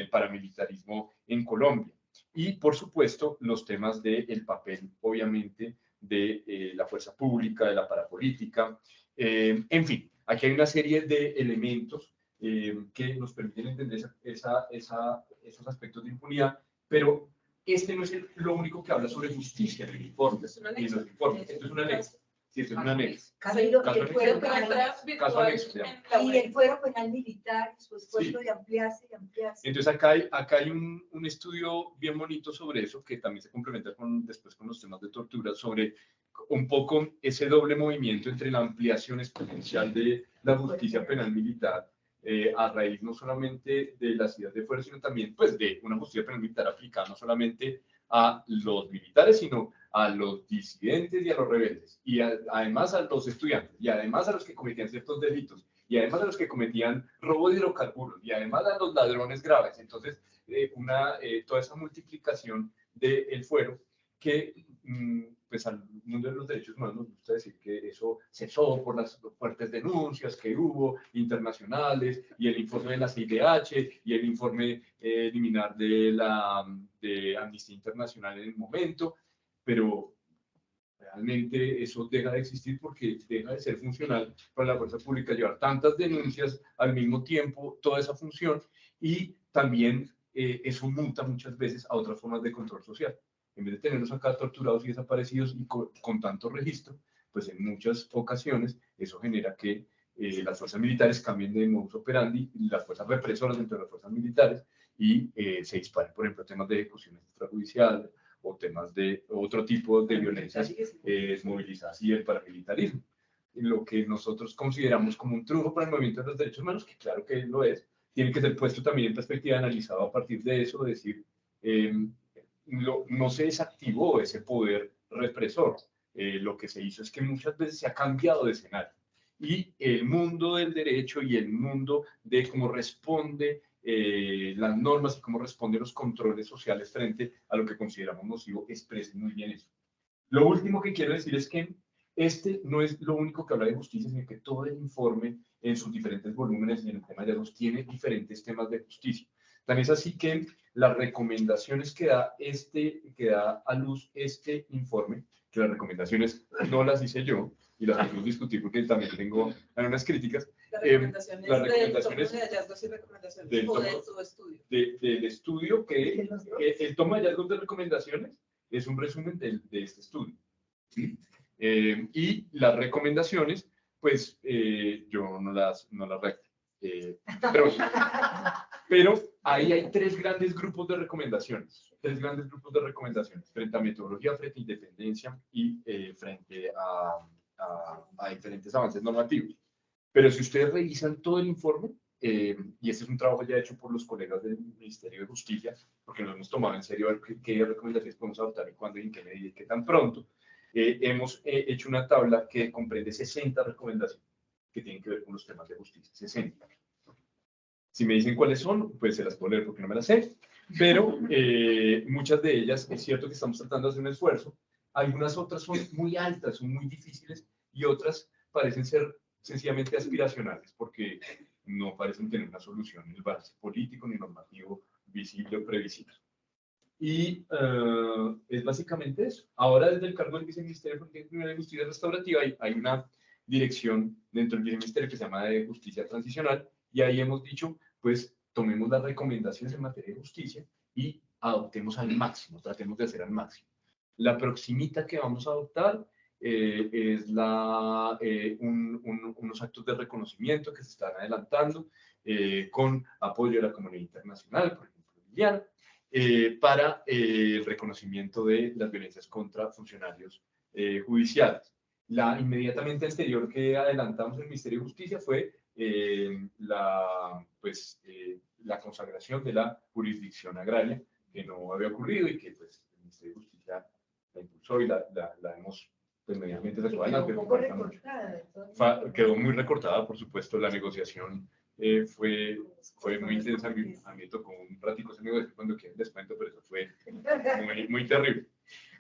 A: paramilitarismo en Colombia. Y, por supuesto, los temas del papel, obviamente, de la fuerza pública, de la parapolítica. En fin, aquí hay una serie de elementos que nos permiten entender esos aspectos de impunidad, pero este no es lo único que habla sobre justicia en el informe. Esto es una ley. Sí, esto es una ley.
B: Y el fuero penal militar, su esfuerzo de ampliarse y ampliarse.
A: Entonces acá hay un estudio bien bonito sobre eso, que también se complementa después con los temas de tortura, sobre un poco ese doble movimiento entre la ampliación exponencial de la justicia penal militar a raíz no solamente de las ideas de fuera, sino también pues, de una justicia penal militar aplicada no solamente a los militares, sino a los disidentes y a los rebeldes, y además a los estudiantes, y además a los que cometían ciertos delitos, y además a los que cometían robo de hidrocarburos, y además a los ladrones graves. Entonces, toda esa multiplicación del fuero que pues al mundo de los derechos humanos nos gusta decir que eso cesó por las fuertes denuncias que hubo internacionales y el informe de la CIDH y el informe liminar de Amnistía Internacional en el momento, pero realmente eso deja de existir porque deja de ser funcional para la fuerza pública llevar tantas denuncias al mismo tiempo, toda esa función, y también eso muta muchas veces a otras formas de control social. En vez de tenerlos acá torturados y desaparecidos y con tanto registro, pues en muchas ocasiones eso genera que las fuerzas militares cambien de modus operandi, las fuerzas represoras dentro de las fuerzas militares, y se disparen, por ejemplo, temas de ejecuciones extrajudiciales o temas de otro tipo de violencias movilizadas y el paramilitarismo. Lo que nosotros consideramos como un triunfo para el movimiento de los derechos humanos, que claro que lo es, tiene que ser puesto también en perspectiva, analizado a partir de eso, decir, no se desactivó ese poder represor. Lo que se hizo es que muchas veces se ha cambiado de escenario. Y el mundo del derecho y el mundo de cómo responde las normas y cómo responden los controles sociales frente a lo que consideramos nocivo, expresan muy bien eso. Lo último que quiero decir es que este no es lo único que habla de justicia, sino que todo el informe en sus diferentes volúmenes y en el tema de hallazgos tiene diferentes temas de justicia. Tan es así que las recomendaciones que da a luz este informe, que las recomendaciones no las hice yo y las podemos discutir porque también tengo algunas críticas.
D: Las recomendaciones de hallazgos y recomendaciones de su estudio.
A: Del estudio que el toma de hallazgos de recomendaciones es un resumen de este estudio. ¿Sí? Y las recomendaciones, pues yo no las recto. Pero ahí hay tres grandes grupos de recomendaciones. Frente a metodología, frente a independencia y frente a diferentes avances normativos. Pero si ustedes revisan todo el informe, y este es un trabajo ya hecho por los colegas del Ministerio de Justicia, porque nos hemos tomado en serio a ver qué recomendaciones podemos adoptar y cuándo y en qué medida y qué tan pronto, hemos hecho una tabla que comprende 60 recomendaciones que tienen que ver con los temas de justicia. 60. Si me dicen cuáles son, pues se las puedo leer porque no me las sé, pero muchas de ellas es cierto que estamos tratando de hacer un esfuerzo. Algunas otras son muy altas, son muy difíciles, y otras parecen ser sencillamente aspiracionales, porque no parecen tener una solución ni el balance político ni normativo visible o previsible. Y es básicamente eso. Ahora, desde el cargo del Viceministerio de Justicia Restaurativa, hay una dirección dentro del Viceministerio que se llama de Justicia Transicional, y ahí hemos dicho, pues, tomemos las recomendaciones en materia de justicia y adoptemos al máximo, tratemos de hacer al máximo. La proximita que vamos a adoptar es unos actos de reconocimiento que se están adelantando con apoyo de la comunidad internacional, por ejemplo, Liliana, para el reconocimiento de las violencias contra funcionarios judiciales. La inmediatamente anterior que adelantamos en el Ministerio de Justicia fue la consagración de la jurisdicción agraria, que no había ocurrido y que pues, el Ministerio de Justicia la impulsó y la hemos pues, medianamente sacado adelante. Quedó muy recortada, por supuesto, la negociación fue muy intensa. A mí me tocó un ratico esa negociación cuando quieren les cuento, pero eso fue muy terrible.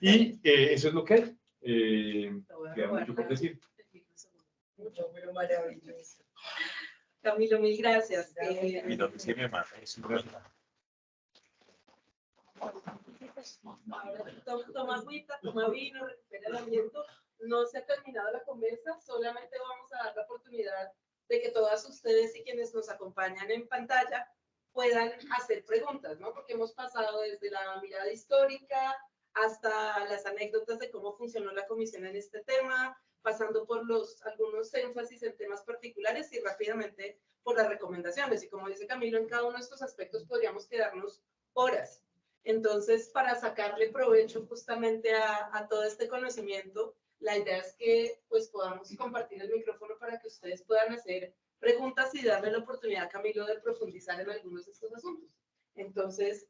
A: Y eso es lo que es. Queda mucho por decir.
D: Pero maravilloso. Camilo, mil gracias. Toma agüita, toma vino, recupera el aliento. No se ha terminado la conversa, solamente vamos a dar la oportunidad de que todas ustedes y quienes nos acompañan en pantalla puedan hacer preguntas, ¿no? Porque hemos pasado desde la mirada histórica hasta las anécdotas de cómo funcionó la comisión en este tema, pasando por algunos énfasis en temas particulares y rápidamente por las recomendaciones. Y como dice Camilo, en cada uno de estos aspectos podríamos quedarnos horas. Entonces, para sacarle provecho justamente a todo este conocimiento, la idea es que pues, podamos compartir el micrófono para que ustedes puedan hacer preguntas y darle la oportunidad a Camilo de profundizar en algunos de estos asuntos. Entonces,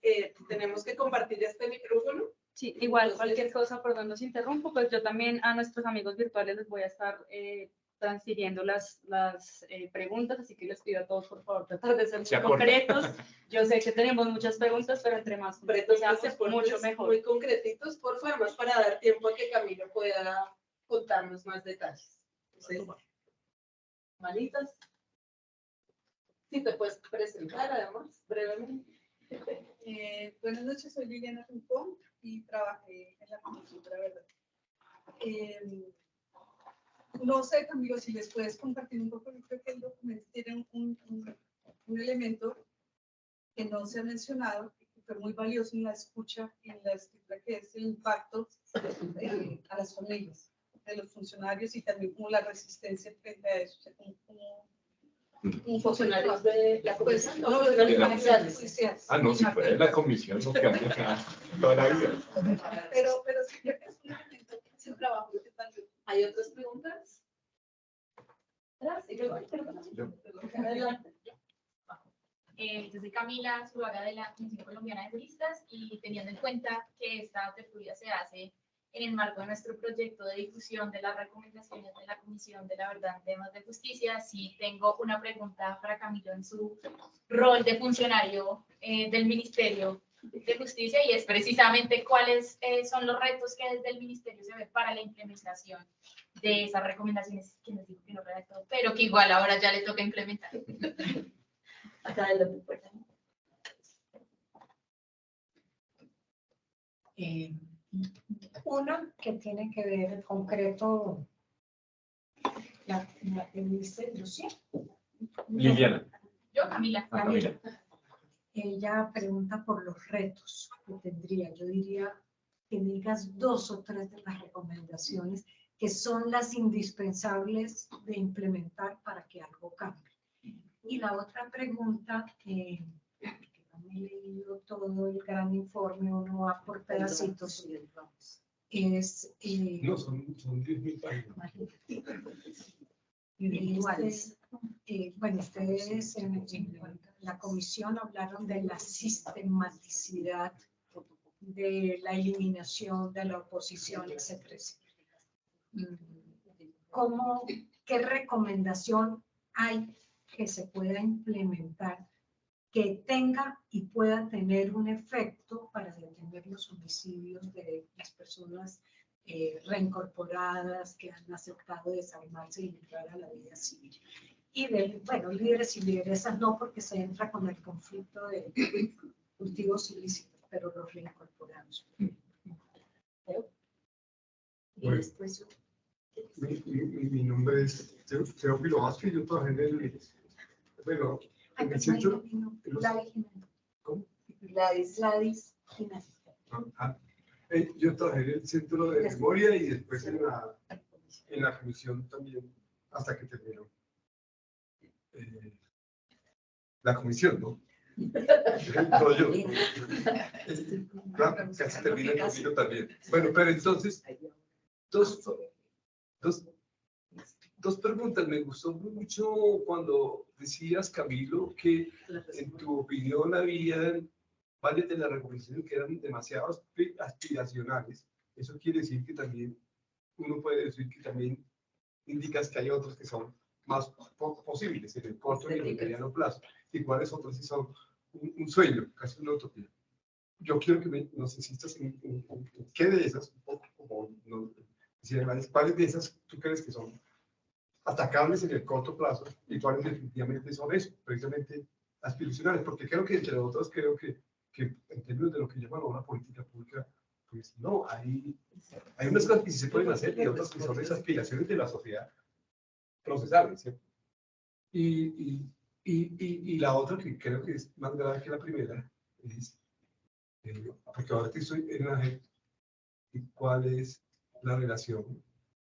D: tenemos que compartir este micrófono.
E: Sí, igual cualquier cosa, perdón, nos interrumpo, pues yo también a nuestros amigos virtuales les voy a estar transfiriendo las preguntas, así que les pido a todos, por favor, tratar de ser muy concretos. Yo sé que tenemos muchas preguntas, pero entre más concretos seamos, mucho mejor.
D: Muy concretitos, por favor, más para dar tiempo a que Camilo pueda contarnos más detalles. Entonces, manitas. Si te puedes presentar, además, brevemente.
F: Buenas noches, soy Liliana Rincón y trabajé en la consultora, ¿verdad? No sé, Camilo, si les puedes compartir un poco. Yo creo que el documento tiene un elemento que no se ha mencionado y que fue muy valioso en la escucha y en la escritura, que es el impacto a las familias de los funcionarios y también como la resistencia frente a eso. O sea,
D: Funcionarios de la comisión.
F: No,
A: de la-
F: judiciales.
A: Ah, no, si fuera de la comisión, no cambia nada toda la vida.
F: Pero sí creo que es un elemento que es el trabajo que también.
D: ¿Hay otras preguntas? Adelante.
G: Yo soy Camila Zuluaga de la Comisión Colombiana de Juristas y teniendo en cuenta que esta tertulia se hace en el marco de nuestro proyecto de difusión de las recomendaciones de la Comisión de la Verdad en temas de justicia, sí tengo una pregunta para Camilo en su rol de funcionario del Ministerio de Justicia y es precisamente cuáles son los retos que desde el Ministerio se ve para la implementación de esas recomendaciones que nos dijo que no redactó, pero que igual ahora ya le toca implementar.
D: Acá de la puerta.
B: Una que tiene que ver en concreto el ministerio, ¿sí?
A: Liliana.
G: Yo, Camila.
A: Ah, Camila.
B: Ella pregunta por los retos que tendría. Yo diría que digas 2 o 3 de las recomendaciones que son las indispensables de implementar para que algo cambie. Y la otra pregunta, porque no me he leído todo el gran informe, uno va por pedacitos, es...
C: No, son 10.000 páginas.
B: Iguales. Bueno, ustedes en la comisión hablaron de la sistematicidad, de la eliminación de la oposición, etcétera. ¿Qué recomendación hay que se pueda implementar que tenga y pueda tener un efecto para detener los homicidios de las personas reincorporadas que han aceptado desarmarse y entrar a la vida civil? Y bueno, líderes y lideresas no, porque se entra con el conflicto de cultivos ilícitos, pero los reincorporados. Y
C: Bueno.
B: después
C: Mi nombre es Teófilo Vázquez, yo trabajé en el, bueno, en el centro. ¿Cómo?
B: Gladys.
C: Yo trabajé en el centro de memoria y después en la comisión también, hasta que terminó la comisión, ¿no? No, yo. Claro, casi termina el camino también. Bueno, pero entonces, dos preguntas. Me gustó mucho cuando decías, Camilo, que en tu opinión había varias de las recomendaciones que eran demasiado aspiracionales. Eso quiere decir que también, uno puede decir que también indicas que hay otros que son más posibles en el corto y en el mediano plazo, y cuáles otros sí son un sueño, casi una utopía. Yo quiero que nos insistas en qué de esas, un poco como cuáles de esas tú crees que son atacables en el corto plazo y cuáles definitivamente son eso, precisamente aspiracionales, porque creo que entre otras, creo que en términos de lo que llaman una política pública, pues no, hay unas cosas que sí se pueden hacer y otras que son esas aspiraciones de la sociedad procesales, ¿cierto? Y la otra que creo que es más grave que la primera es, porque ahora que estoy en la gente, ¿cuál es la relación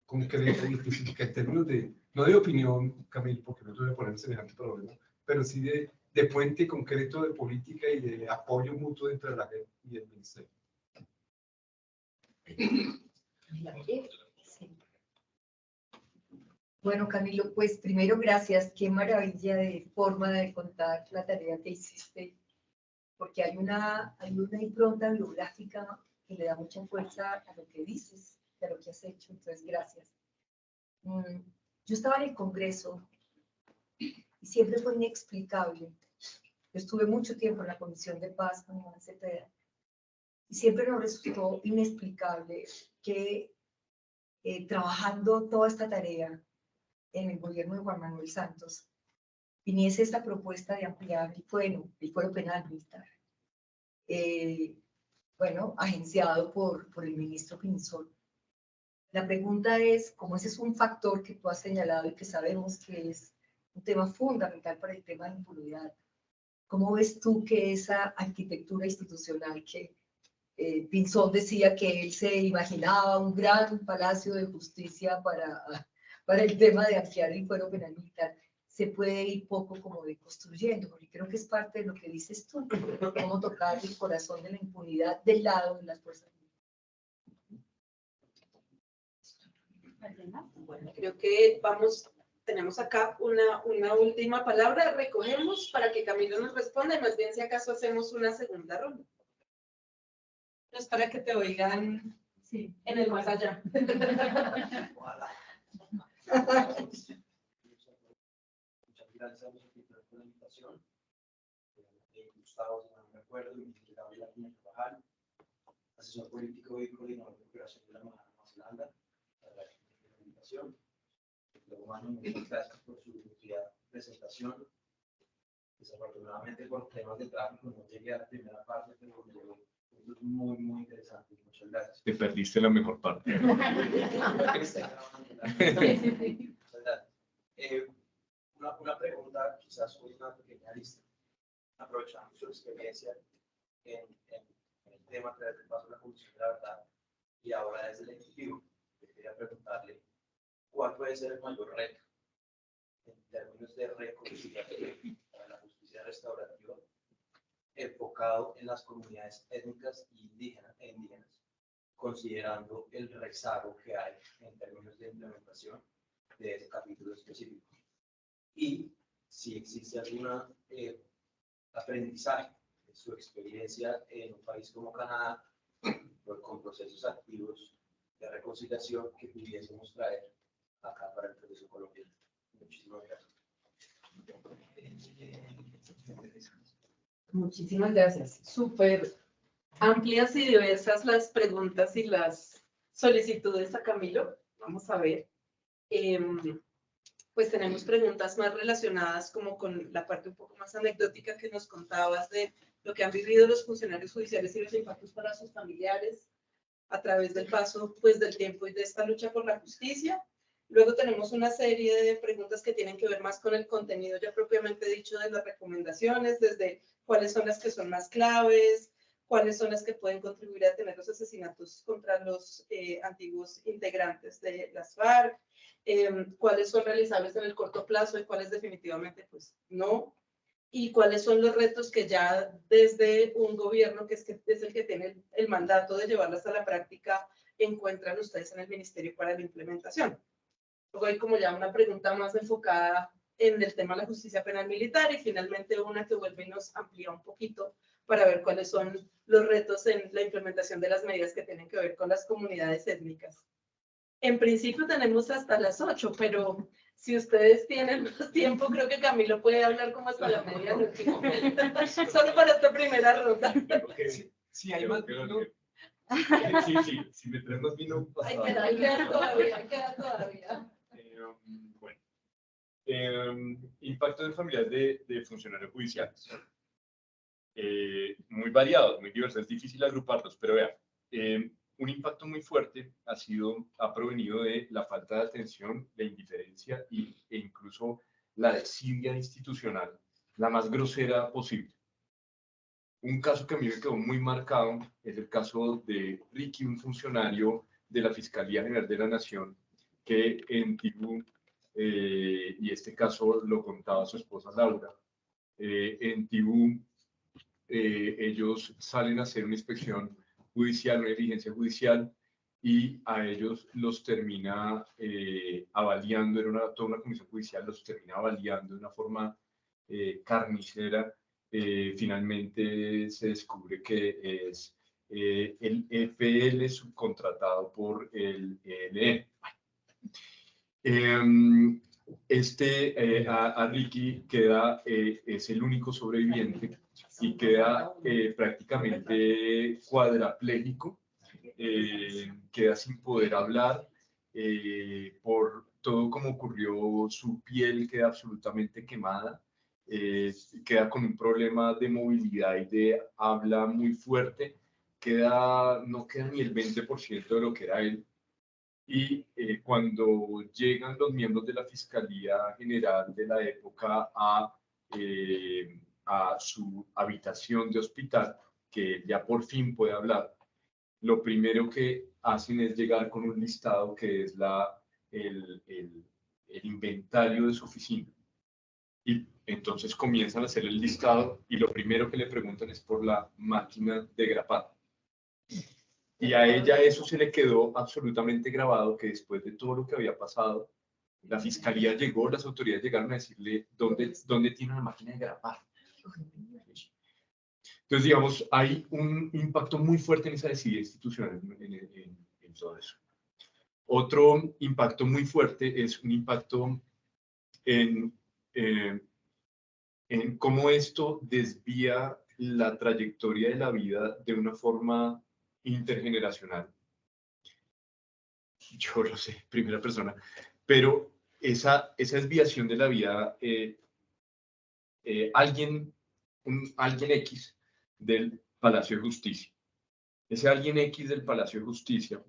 C: concreta y específica en términos de, no de opinión, Camilo, porque no te voy a poner semejante problema, pero sí de puente concreto de política y de apoyo mutuo entre la gente y el ministerio?
H: Bueno, Camilo, pues primero gracias. Qué maravilla de forma de contar la tarea que hiciste, porque hay una impronta biográfica que le da mucha fuerza a lo que dices, a lo que has hecho. Entonces, gracias. Yo estaba en el Congreso y siempre fue inexplicable. Yo estuve mucho tiempo en la Comisión de Paz con Iván Cepeda y siempre nos resultó inexplicable que trabajando toda esta tarea en el gobierno de Juan Manuel Santos, viniese esta propuesta de ampliar el fuero penal militar. Bueno, agenciado por el ministro Pinzón. La pregunta es, como ese es un factor que tú has señalado y que sabemos que es un tema fundamental para el tema de impunidad, ¿cómo ves tú que esa arquitectura institucional que Pinzón decía que él se imaginaba un gran palacio de justicia para el tema de ampliar el fuero penal militar, se puede ir poco como deconstruyendo, porque creo que es parte de lo que dices tú, cómo tocar el corazón de la impunidad del lado de las fuerzas.
D: Bueno, creo que tenemos acá una última palabra, recogemos para que Camilo nos responda y más bien si acaso hacemos una segunda ronda. No es para que te oigan en el más allá.
I: Muchas gracias por la invitación. Gustavo, si no me acuerdo, y Gabriela Carvajal, asesor político y coordinador de operación de la Embajada de Nueva Zelanda. Gracias por la invitación. Luego, Manu, muchas gracias por su presentación. Desafortunadamente, por temas de tráfico, no llegué a la primera parte, pero es muy, muy interesante. Muchas gracias.
A: Te perdiste la mejor parte.
I: Muchas gracias. Una pregunta, quizás con una pequeña lista, aprovechando su experiencia en el tema que desde el paso de la Comisión de la Verdad y ahora desde el Ejecutivo, quería preguntarle cuál puede ser el mayor reto en términos de reconciliación para la justicia restaurativa enfocado en las comunidades étnicas e indígenas, considerando el rezago que hay en términos de implementación de ese capítulo específico. Y si existe algún aprendizaje de su experiencia en un país como Canadá, con procesos activos de reconciliación que pudiésemos traer acá para el proceso colombiano. Muchísimas gracias.
D: Muchísimas gracias. Súper amplias y diversas las preguntas y las solicitudes a Camilo. Vamos a ver. Pues tenemos preguntas más relacionadas como con la parte un poco más anecdótica que nos contabas de lo que han vivido los funcionarios judiciales y los impactos para sus familiares a través del paso pues, del tiempo y de esta lucha por la justicia. Luego tenemos una serie de preguntas que tienen que ver más con el contenido ya propiamente dicho de las recomendaciones, desde cuáles son las que son más claves, cuáles son las que pueden contribuir a detener los asesinatos contra los antiguos integrantes de las FARC, cuáles son realizables en el corto plazo y cuáles definitivamente pues no, y cuáles son los retos que ya desde un gobierno que es el que tiene el mandato de llevarlas a la práctica encuentran ustedes en el Ministerio para la implementación. Luego hay como ya una pregunta más enfocada en el tema de la justicia penal militar y finalmente una que vuelve y nos amplía un poquito para ver cuáles son los retos en la implementación de las medidas que tienen que ver con las comunidades étnicas. En principio tenemos hasta las 8, pero si ustedes tienen más tiempo, creo que Camilo puede hablar como hasta la medianoche. Solo para esta primera ronda.
C: Si hay más vino.
A: Sí, si me traes más vino.
D: Hay queda todavía.
A: Bueno, impacto en familias de funcionarios judiciales. Muy variados, muy diversos, es difícil agruparlos, pero vean, un impacto muy fuerte ha provenido de la falta de atención, la indiferencia e incluso la desidia institucional, la más grosera posible. Un caso que a mí me quedó muy marcado es el caso de Ricky, un funcionario de la Fiscalía General de la Nación, que en Tibú, y este caso lo contaba su esposa Laura, en Tibú ellos salen a hacer una inspección judicial, una diligencia judicial, y a ellos los termina avaliando, era toda una comisión judicial, los termina avaliando de una forma carnicera. Finalmente se descubre que es el FL subcontratado por el ELN. A Ricky es el único sobreviviente y queda prácticamente cuadraplégico, queda sin poder hablar, por todo como ocurrió, su piel queda absolutamente quemada, queda con un problema de movilidad y de habla muy fuerte, no queda ni el 20% de lo que era él. Y cuando llegan los miembros de la Fiscalía General de la época a su habitación de hospital, que ya por fin puede hablar, lo primero que hacen es llegar con un listado que es el inventario de su oficina. Y entonces comienzan a hacer el listado y lo primero que le preguntan es por la máquina de grapar. Y a ella eso se le quedó absolutamente grabado, que después de todo lo que había pasado, la fiscalía llegó, las autoridades llegaron a decirle dónde tiene la máquina de grapar. Entonces, digamos, hay un impacto muy fuerte en esa desidia institucional en todo eso. Otro impacto muy fuerte es un impacto en cómo esto desvía la trayectoria de la vida de una forma intergeneracional. Yo lo sé, primera persona, pero esa desviación de la vida, alguien X del Palacio de Justicia. Ese alguien X del Palacio de Justicia,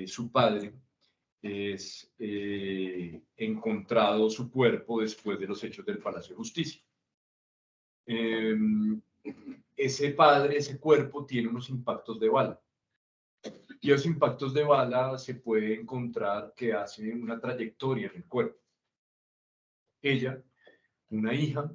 A: su padre, es encontrado su cuerpo después de los hechos del Palacio de Justicia. Ese padre, ese cuerpo, tiene unos impactos de bala. Y esos impactos de bala se puede encontrar que hacen una trayectoria en el cuerpo. Ella, una hija,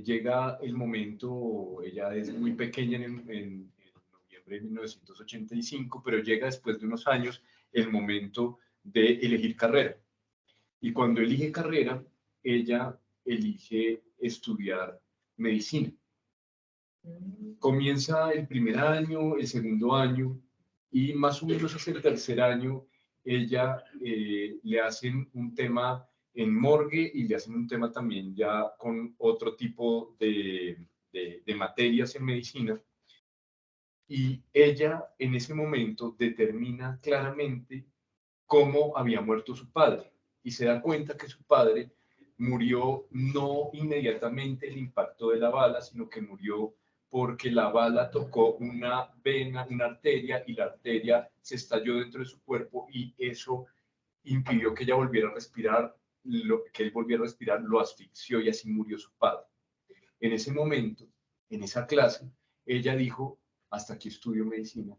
A: llega el momento, ella es muy pequeña en noviembre de 1985, pero llega después de unos años el momento de elegir carrera. Y cuando elige carrera, ella elige estudiar medicina. Comienza el primer año, el segundo año, y más o menos hasta el tercer año, ella le hacen un tema en morgue y le hacen un tema también ya con otro tipo de materias en medicina. Y ella en ese momento determina claramente cómo había muerto su padre y se da cuenta que su padre murió no inmediatamente el impacto de la bala, sino que murió porque la bala tocó una vena, una arteria, y la arteria se estalló dentro de su cuerpo y eso impidió que ella volviera a respirar, que él volviera a respirar, lo asfixió y así murió su padre. En ese momento, en esa clase, ella dijo, hasta aquí estudio medicina,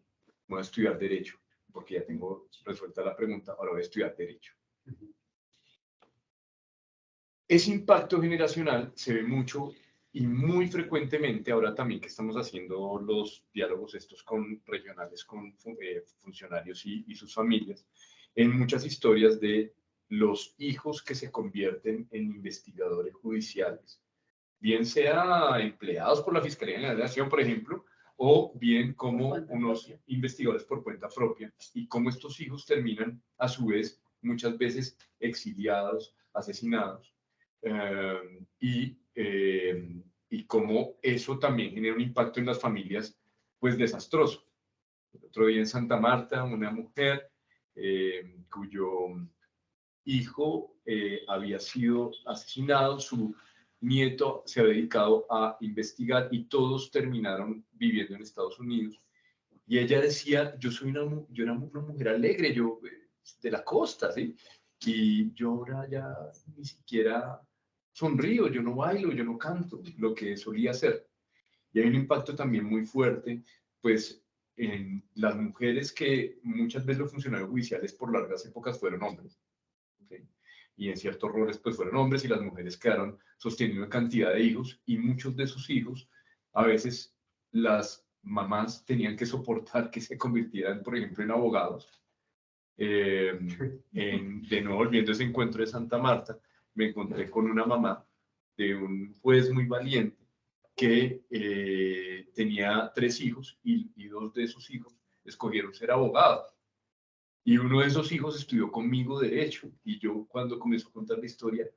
A: voy a estudiar derecho, porque ya tengo resuelta la pregunta, ahora voy a estudiar derecho. Ese impacto generacional se ve mucho y muy frecuentemente, ahora también que estamos haciendo los diálogos estos con regionales, con funcionarios y sus familias, en muchas historias de los hijos que se convierten en investigadores judiciales, bien sea empleados por la Fiscalía General de la Nación, por ejemplo, o bien como unos investigadores por cuenta propia, y cómo estos hijos terminan, a su vez, muchas veces exiliados, asesinados, y cómo eso también genera un impacto en las familias, pues desastroso. El otro día en Santa Marta, una mujer cuyo hijo había sido asesinado, su nieto se había dedicado a investigar y todos terminaron viviendo en Estados Unidos. Y ella decía, yo era una mujer alegre, yo de la costa, ¿sí? Y yo ahora ya ni siquiera sonrío, yo no bailo, yo no canto, lo que solía hacer. Y hay un impacto también muy fuerte, pues, en las mujeres que muchas veces los funcionarios judiciales por largas épocas fueron hombres. ¿Okay? Y en ciertos roles pues fueron hombres y las mujeres quedaron sosteniendo una cantidad de hijos y muchos de esos hijos, a veces las mamás tenían que soportar que se convirtieran, por ejemplo, en abogados. De nuevo, volviendo a ese encuentro de Santa Marta, me encontré con una mamá de un juez muy valiente que tenía 3 hijos y 2 de esos hijos escogieron ser abogados. Y uno de esos hijos estudió conmigo derecho. Y yo cuando comenzó a contar la historia,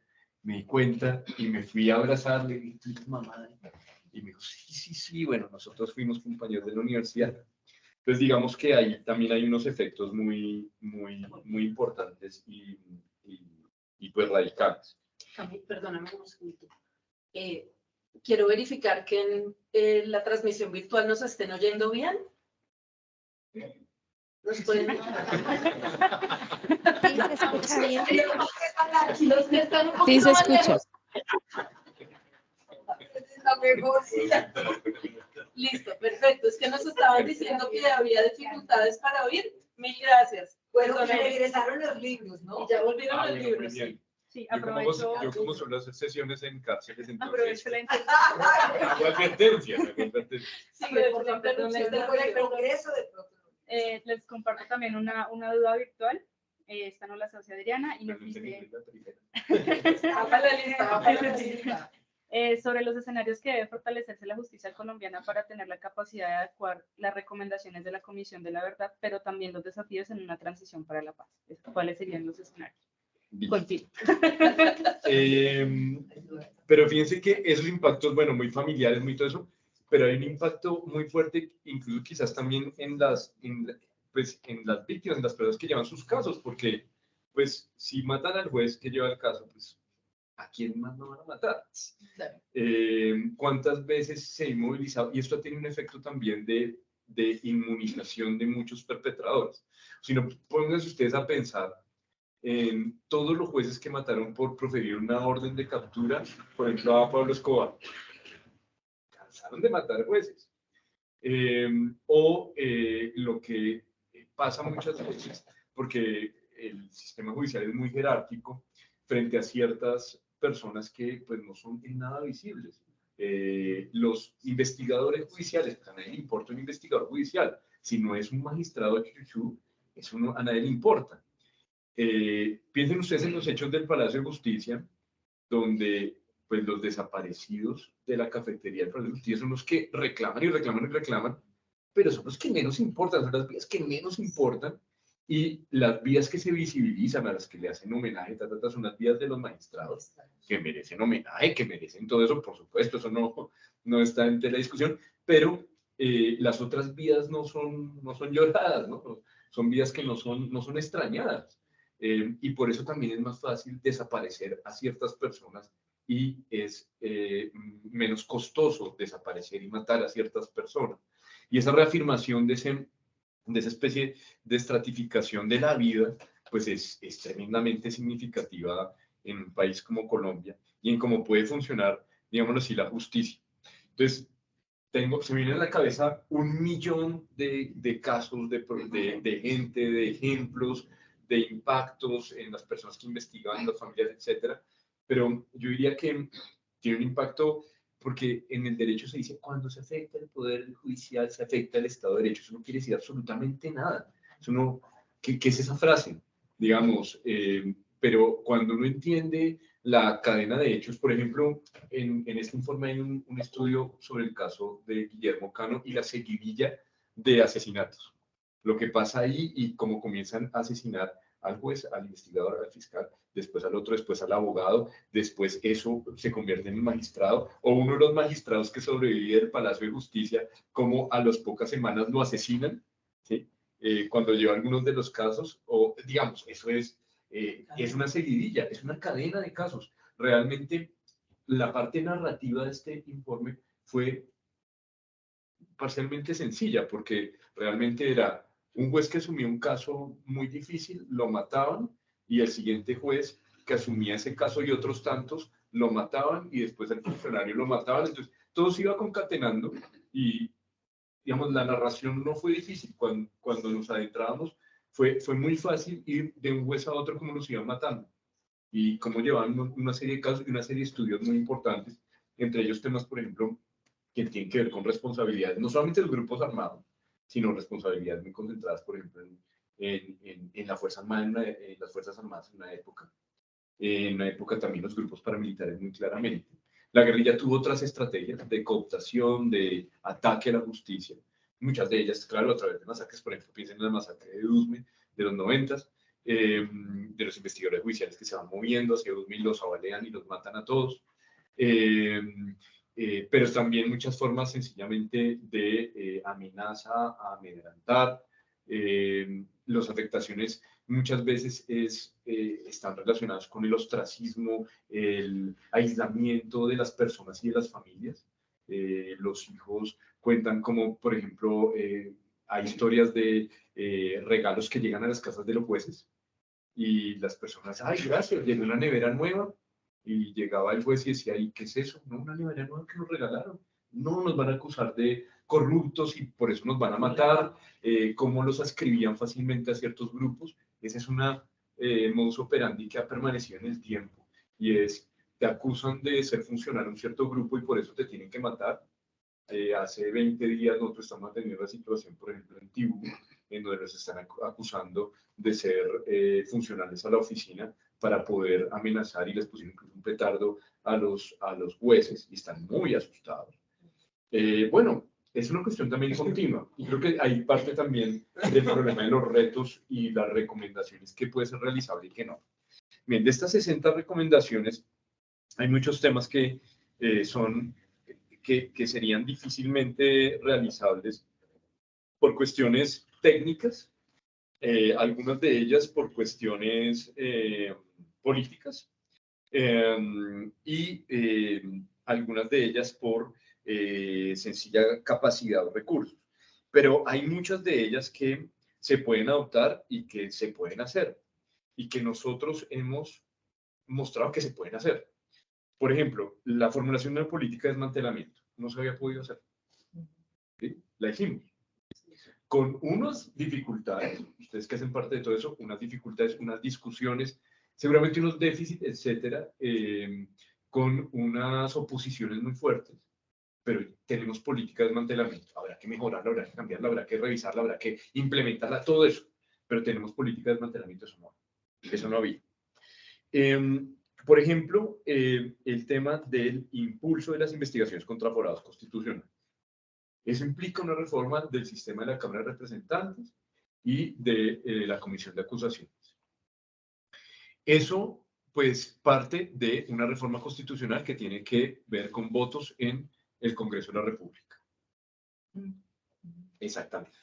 A: me di cuenta y me fui a abrazarle y dije, mamá. Y me dijo, sí, bueno, nosotros fuimos compañeros de la universidad. Entonces digamos que ahí también hay unos efectos muy importantes y pues radicales.
D: Perdóname un segundo. Quiero verificar que en la transmisión virtual nos estén oyendo bien. ¿Nos pueden?
J: Sí, se escucha bien.
D: Los que están un poquito
J: Sí, se
D: más
J: escucha.
D: lejos. Listo, perfecto. Es que nos estaban diciendo que había dificultades para oír. Mil gracias.
H: Bueno, y
D: Perdóname.
H: regresaron los libros, ¿no?
D: Y ya volvieron los
A: Bueno, muy
D: libros.
A: bien.
E: Sí,
A: Yo como suelo hacer sesiones en cárceles, entonces
E: aprovecho la
A: hago advertencia, hago advertencia.
D: Sí,
H: Por la
D: perdón,
H: interrupción por el Congreso de pronto.
E: Les comparto también una duda virtual. Esta no la hace Adriana y
A: No
E: nos
A: entendí
E: dice
A: la primera.
D: Baja la lista, baja la lista.
E: sobre los escenarios que debe fortalecerse la justicia colombiana para tener la capacidad de adecuar las recomendaciones de la Comisión de la Verdad, pero también los desafíos en una transición para la paz. ¿Cuáles serían los escenarios? Contigo.
A: Pero fíjense que esos impactos, bueno, muy familiares, muy todo eso, pero hay un impacto muy fuerte, incluso quizás también en las víctimas, en las personas que llevan sus casos, porque, pues, si matan al juez que lleva el caso, pues, ¿a quién más no van a matar? ¿Cuántas veces se ha inmovilizado? Y esto ha tenido un efecto también de inmunización de muchos perpetradores. Si no, pónganse ustedes a pensar en todos los jueces que mataron por proferir una orden de captura, por ejemplo, a Pablo Escobar. Cansaron de matar jueces. Lo que pasa muchas veces, porque el sistema judicial es muy jerárquico frente a ciertas personas que pues no son en nada visibles. Los investigadores judiciales, pues a nadie le importa un investigador judicial. Si no es un magistrado de chuchu, eso no, a nadie le importa. Piensen ustedes en los hechos del Palacio de Justicia, donde pues los desaparecidos de la cafetería del Palacio de Justicia son los que reclaman y reclaman y reclaman, pero son los que menos importan, son las vías que menos importan, y las vías que se visibilizan, a las que le hacen homenaje, son las vías de los magistrados, que merecen homenaje, que merecen todo eso, por supuesto, eso no está en tela de discusión, pero las otras vías no son lloradas, ¿no? Son vías que no son extrañadas. Y por eso también es más fácil desaparecer a ciertas personas y es menos costoso desaparecer y matar a ciertas personas. Y esa reafirmación de esa especie de estratificación de la vida, pues es tremendamente significativa en un país como Colombia y en cómo puede funcionar, digámoslo así, la justicia. Entonces, se me viene a la cabeza 1.000.000 de casos, de gente, de ejemplos, de impactos en las personas que investigan, en las familias, etcétera. Pero yo diría que tiene un impacto porque en el derecho se dice cuando se afecta el poder judicial, se afecta el Estado de Derecho. Eso no quiere decir absolutamente nada. Eso no, ¿qué es esa frase? Digamos, pero cuando uno entiende la cadena de hechos, por ejemplo, en este informe hay un estudio sobre el caso de Guillermo Cano y la seguidilla de asesinatos. Lo que pasa ahí y cómo comienzan a asesinar al juez, al investigador, al fiscal, después al otro, después al abogado, después eso se convierte en un magistrado o uno de los magistrados que sobrevive del Palacio de Justicia, como a las pocas semanas lo asesinan, ¿sí? Cuando lleva algunos de los casos, o digamos, eso es una seguidilla, es una cadena de casos. Realmente la parte narrativa de este informe fue parcialmente sencilla, porque realmente era un juez que asumía un caso muy difícil, lo mataban, y el siguiente juez que asumía ese caso y otros tantos, lo mataban, y después el funcionario lo mataban. Entonces, todo se iba concatenando, y, digamos, la narración no fue difícil. Cuando nos adentrábamos, fue muy fácil ir de un juez a otro como los iban matando, y cómo llevaban una serie de casos y una serie de estudios muy importantes, entre ellos temas, por ejemplo, que tienen que ver con responsabilidades, no solamente de los grupos armados, sino responsabilidades muy concentradas, por ejemplo, en la Fuerza Armada, en las Fuerzas Armadas en una época también los grupos paramilitares muy claramente. La guerrilla tuvo otras estrategias de cooptación, de ataque a la justicia, muchas de ellas, claro, a través de masacres. Por ejemplo, piensen en la masacre de Usme de los 90, de los investigadores judiciales que se van moviendo hacia Usme y los abalean y los matan a todos. Pero también muchas formas sencillamente de amenaza a amedrentar. Las afectaciones muchas veces están relacionadas con el ostracismo, el aislamiento de las personas y de las familias. Los hijos cuentan como, por ejemplo, hay historias de regalos que llegan a las casas de los jueces y las personas, ay, gracias, llegó una nevera nueva. Y llegaba el juez y decía, ¿y qué es eso? No, una nevera nueva que nos regalaron. No nos van a acusar de corruptos y por eso nos van a matar, cómo los ascribían fácilmente a ciertos grupos. Esa es una modus operandi que ha permanecido en el tiempo y es, te acusan de ser funcionario de un cierto grupo y por eso te tienen que matar. Hace 20 días nosotros estamos teniendo la situación, por ejemplo, en Tibú, en donde nos están acusando de ser funcionales a la oficina para poder amenazar y les pusieron incluso un petardo a los jueces y están muy asustados. Bueno, es una cuestión también continua y creo que hay parte también del problema de los retos y las recomendaciones que puede ser realizable y que no. Bien, de estas 60 recomendaciones hay muchos temas que que serían difícilmente realizables por cuestiones técnicas, algunas de ellas por cuestiones políticas y algunas de ellas por sencilla capacidad o recursos. Pero hay muchas de ellas que se pueden adoptar y que se pueden hacer y que nosotros hemos mostrado que se pueden hacer. Por ejemplo, la formulación de una política de desmantelamiento no se había podido hacer. ¿Sí? La hicimos. Con unas dificultades, ustedes que hacen parte de todo eso, unas dificultades, unas discusiones, seguramente unos déficits, etcétera, con unas oposiciones muy fuertes, pero tenemos política de desmantelamiento. Habrá que mejorarla, habrá que cambiarla, habrá que revisarla, habrá que implementarla, todo eso. Pero tenemos política de desmantelamiento, eso no había. Por ejemplo, el tema del impulso de las investigaciones contra forados constitucionales. Eso implica una reforma del sistema de la Cámara de Representantes y de la Comisión de Acusaciones. Eso, pues, parte de una reforma constitucional que tiene que ver con votos en el Congreso de la República. Exactamente.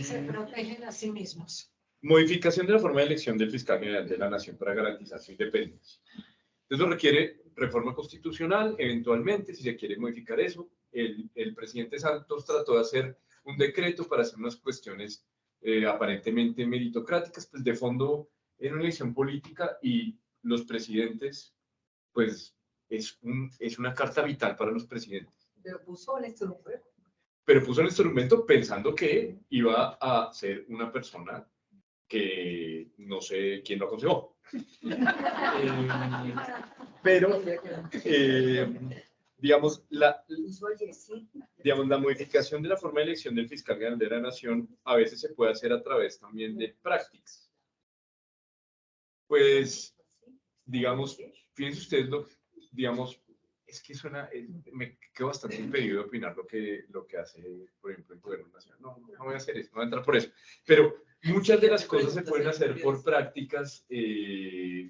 B: Se protegen a sí mismos.
A: Modificación de la forma de elección del fiscal general de la Nación para garantizar su independencia. Eso requiere reforma constitucional, eventualmente, si se quiere modificar eso. El presidente Santos trató de hacer un decreto para hacer unas cuestiones aparentemente meritocráticas, pues de fondo en una elección política y los presidentes, pues es una carta vital para los presidentes.
H: Pero puso el instrumento.
A: Pero puso el instrumento pensando que iba a ser una persona que no sé quién lo aconsejó. Pero, digamos, la modificación de la forma de elección del fiscal general de la Nación a veces se puede hacer a través también de prácticas. Pues, digamos, fíjense ustedes, digamos, es que me quedo bastante impedido de opinar lo que hace, por ejemplo, el Gobierno Nacional. No voy a hacer eso, no voy a entrar por eso. Pero muchas de las cosas se pueden hacer por prácticas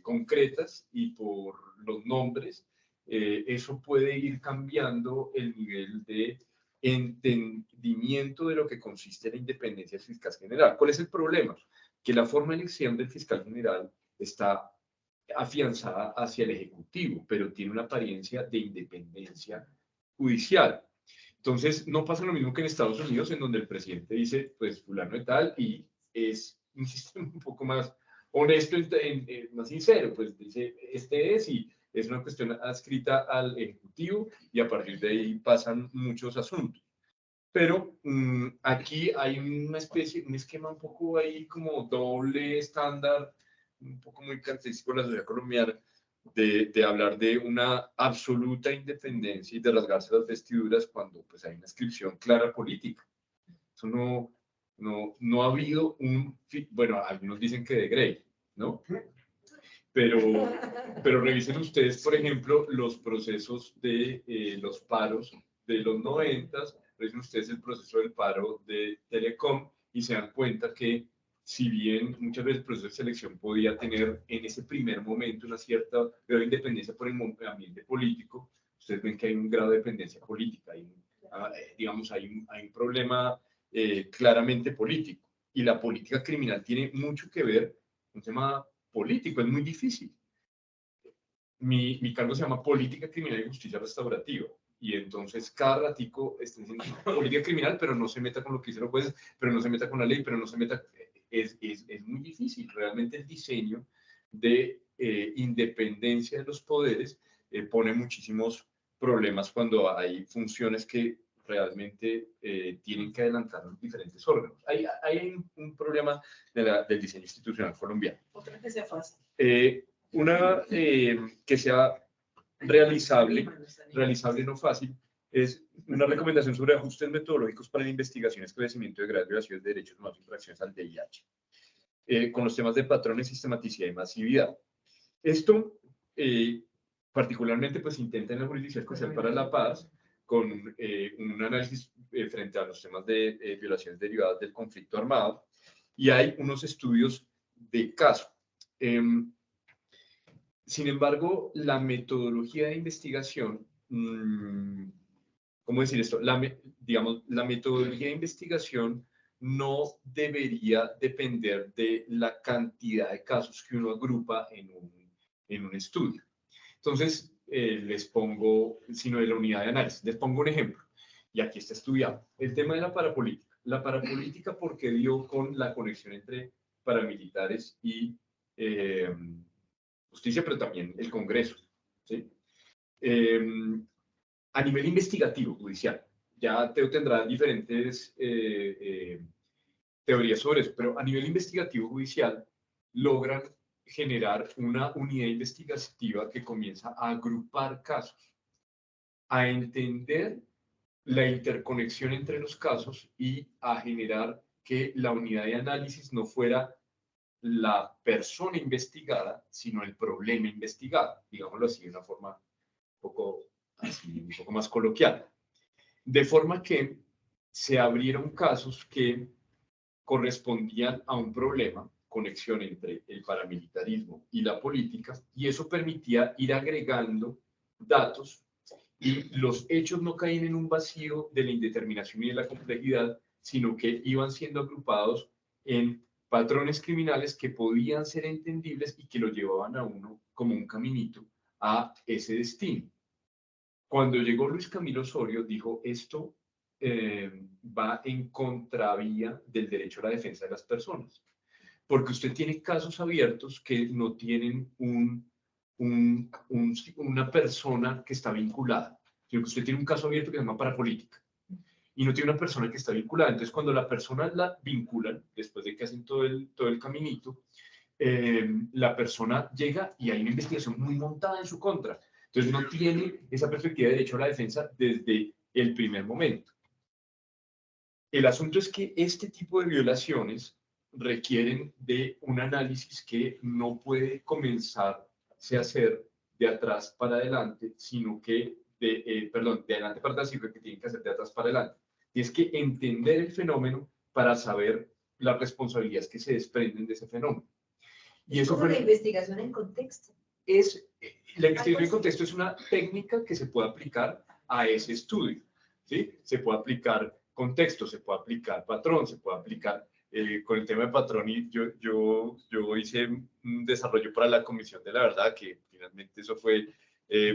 A: concretas y por los nombres. Eso puede ir cambiando el nivel de entendimiento de lo que consiste la independencia del fiscal general. ¿Cuál es el problema? Que la forma de elección del fiscal general está afianzada hacia el Ejecutivo, pero tiene una apariencia de independencia judicial. Entonces, no pasa lo mismo que en Estados Unidos, en donde el presidente dice, pues, fulano de tal, y es un sistema un poco más honesto, más sincero, pues dice, este es, y es una cuestión adscrita al Ejecutivo, y a partir de ahí pasan muchos asuntos. Pero aquí hay una especie, un esquema un poco ahí como doble estándar, un poco muy característico de la sociedad colombiana, de hablar de una absoluta independencia y de rasgarse las vestiduras cuando pues, hay una inscripción clara política. Eso no ha habido bueno, algunos dicen que de Grey, ¿no? Pero revisen ustedes, por ejemplo, los procesos de los paros de los 90s, revisen ustedes el proceso del paro de Telecom y se dan cuenta que si bien muchas veces el proceso de selección podía tener en ese primer momento una cierta grado de independencia por el ambiente político, ustedes ven que hay un grado de dependencia política, digamos, hay un problema claramente político. Y la política criminal tiene mucho que ver con un tema político, es muy difícil. Mi cargo se llama Política Criminal y Justicia Restaurativa. Y entonces cada ratico está diciendo política criminal, pero no se meta con lo que dicen los jueces, pero no se meta con la ley, pero no se meta... Es muy difícil. Realmente el diseño de independencia de los poderes pone muchísimos problemas cuando hay funciones que realmente tienen que adelantar los diferentes órganos. Hay un problema del diseño institucional colombiano.
D: Otra que sea fácil.
A: Una que sea realizable no fácil, es una recomendación sobre ajustes metodológicos para la investigación, esclarecimiento de graves violaciones de derechos humanos y infracciones al VIH, con los temas de patrones, sistematicidad y masividad. Esto, particularmente, pues intenta en la Jurisdicción Especial para la Paz, con un análisis frente a los temas de violaciones derivadas del conflicto armado, y hay unos estudios de caso. Sin embargo, la metodología de investigación, ¿cómo decir esto? Digamos, la metodología de investigación no debería depender de la cantidad de casos que uno agrupa en un estudio. Entonces, les pongo, sino de la unidad de análisis, les pongo un ejemplo, y aquí está estudiado. El tema de la parapolítica. La parapolítica, porque dio con la conexión entre paramilitares y justicia, pero también el Congreso, ¿sí? A nivel investigativo, judicial, ya Teo tendrá diferentes teorías sobre eso, pero a nivel investigativo judicial logran generar una unidad investigativa que comienza a agrupar casos, a entender la interconexión entre los casos y a generar que la unidad de análisis no fuera la persona investigada, sino el problema investigado, digámoslo así de una forma un poco más coloquial. De forma que se abrieron casos que correspondían a un problema, conexión entre el paramilitarismo y la política, y eso permitía ir agregando datos, y los hechos no caían en un vacío de la indeterminación y de la complejidad, sino que iban siendo agrupados en patrones criminales que podían ser entendibles y que lo llevaban a uno como un caminito a ese destino. Cuando llegó Luis Camilo Osorio, dijo, esto va en contravía del derecho a la defensa de las personas, porque usted tiene casos abiertos que no tienen una persona que está vinculada, sino que usted tiene un caso abierto que se llama parapolítica y no tiene una persona que está vinculada. Entonces, cuando la persona la vinculan, después de que hacen todo el caminito, la persona llega y hay una investigación muy montada en su contra. Entonces, no tiene esa perspectiva de derecho a la defensa desde el primer momento. El asunto es que este tipo de violaciones requieren de un análisis que no puede comenzarse a hacer de atrás para adelante, sino que, de adelante para atrás, sino que tienen que hacer de atrás para adelante. Y es que entender el fenómeno para saber las responsabilidades que se desprenden de ese fenómeno. Y eso
H: fue la investigación en contexto.
A: La investigación en contexto es una técnica que se puede aplicar a ese estudio, ¿sí? Se puede aplicar contexto, se puede aplicar patrón, se puede aplicar con el tema de patrón, y yo hice un desarrollo para la Comisión de la Verdad, que finalmente eso fue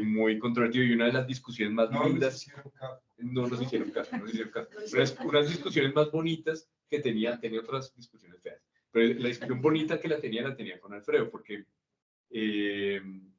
A: muy controvertido, y una de las discusiones más lindas, no nos hicieron caso. Unas discusiones más bonitas que tenía otras discusiones feas, pero la discusión bonita que la tenía con Alfredo, porque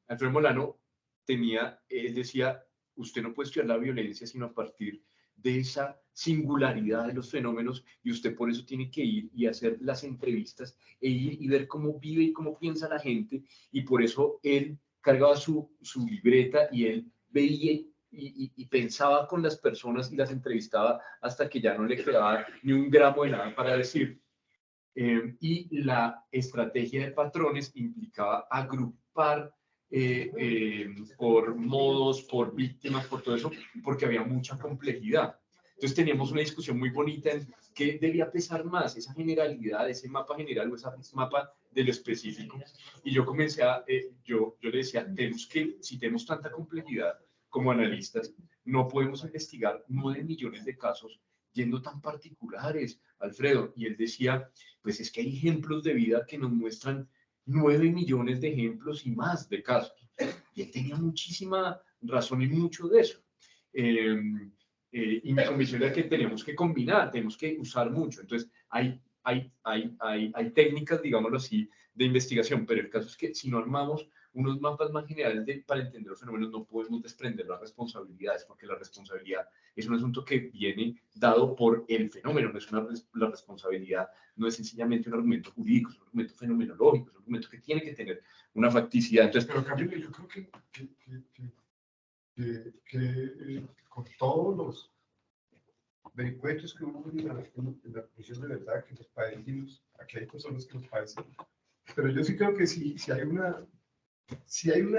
A: Alfredo Molano él decía, usted no puede estudiar la violencia sino a partir de esa singularidad de los fenómenos, y usted por eso tiene que ir y hacer las entrevistas e ir y ver cómo vive y cómo piensa la gente, y por eso él cargaba su libreta y él veía y pensaba con las personas y las entrevistaba hasta que ya no le quedaba ni un gramo de nada para decir. Y la estrategia de patrones implicaba agrupar por modos, por víctimas, por todo eso, porque había mucha complejidad. Entonces teníamos una discusión muy bonita en qué debía pesar más, esa generalidad, ese mapa general o ese mapa de lo específico. Y yo comencé yo le decía, si tenemos tanta complejidad como analistas, no podemos investigar 9 millones de casos yendo tan particulares, Alfredo. Y él decía, pues es que hay ejemplos de vida que nos muestran 9 millones de ejemplos y más de casos. Y él tenía muchísima razón y mucho de eso. Y mi convicción era que tenemos que combinar, tenemos que usar mucho. Entonces, hay técnicas, digámoslo así, de investigación, pero el caso es que si no armamos unos mapas más generales para entender los fenómenos, no podemos desprender las responsabilidades, porque la responsabilidad es un asunto que viene dado por el fenómeno, no es la responsabilidad no es sencillamente un argumento jurídico, es un argumento fenomenológico, es un argumento que tiene que tener una facticidad. Entonces,
C: pero Camilo, yo creo que con todos los vericuetos que hubo en la Comisión de Verdad, que los padecimos, aquí hay personas que los padecen, pero yo sí creo que si hay una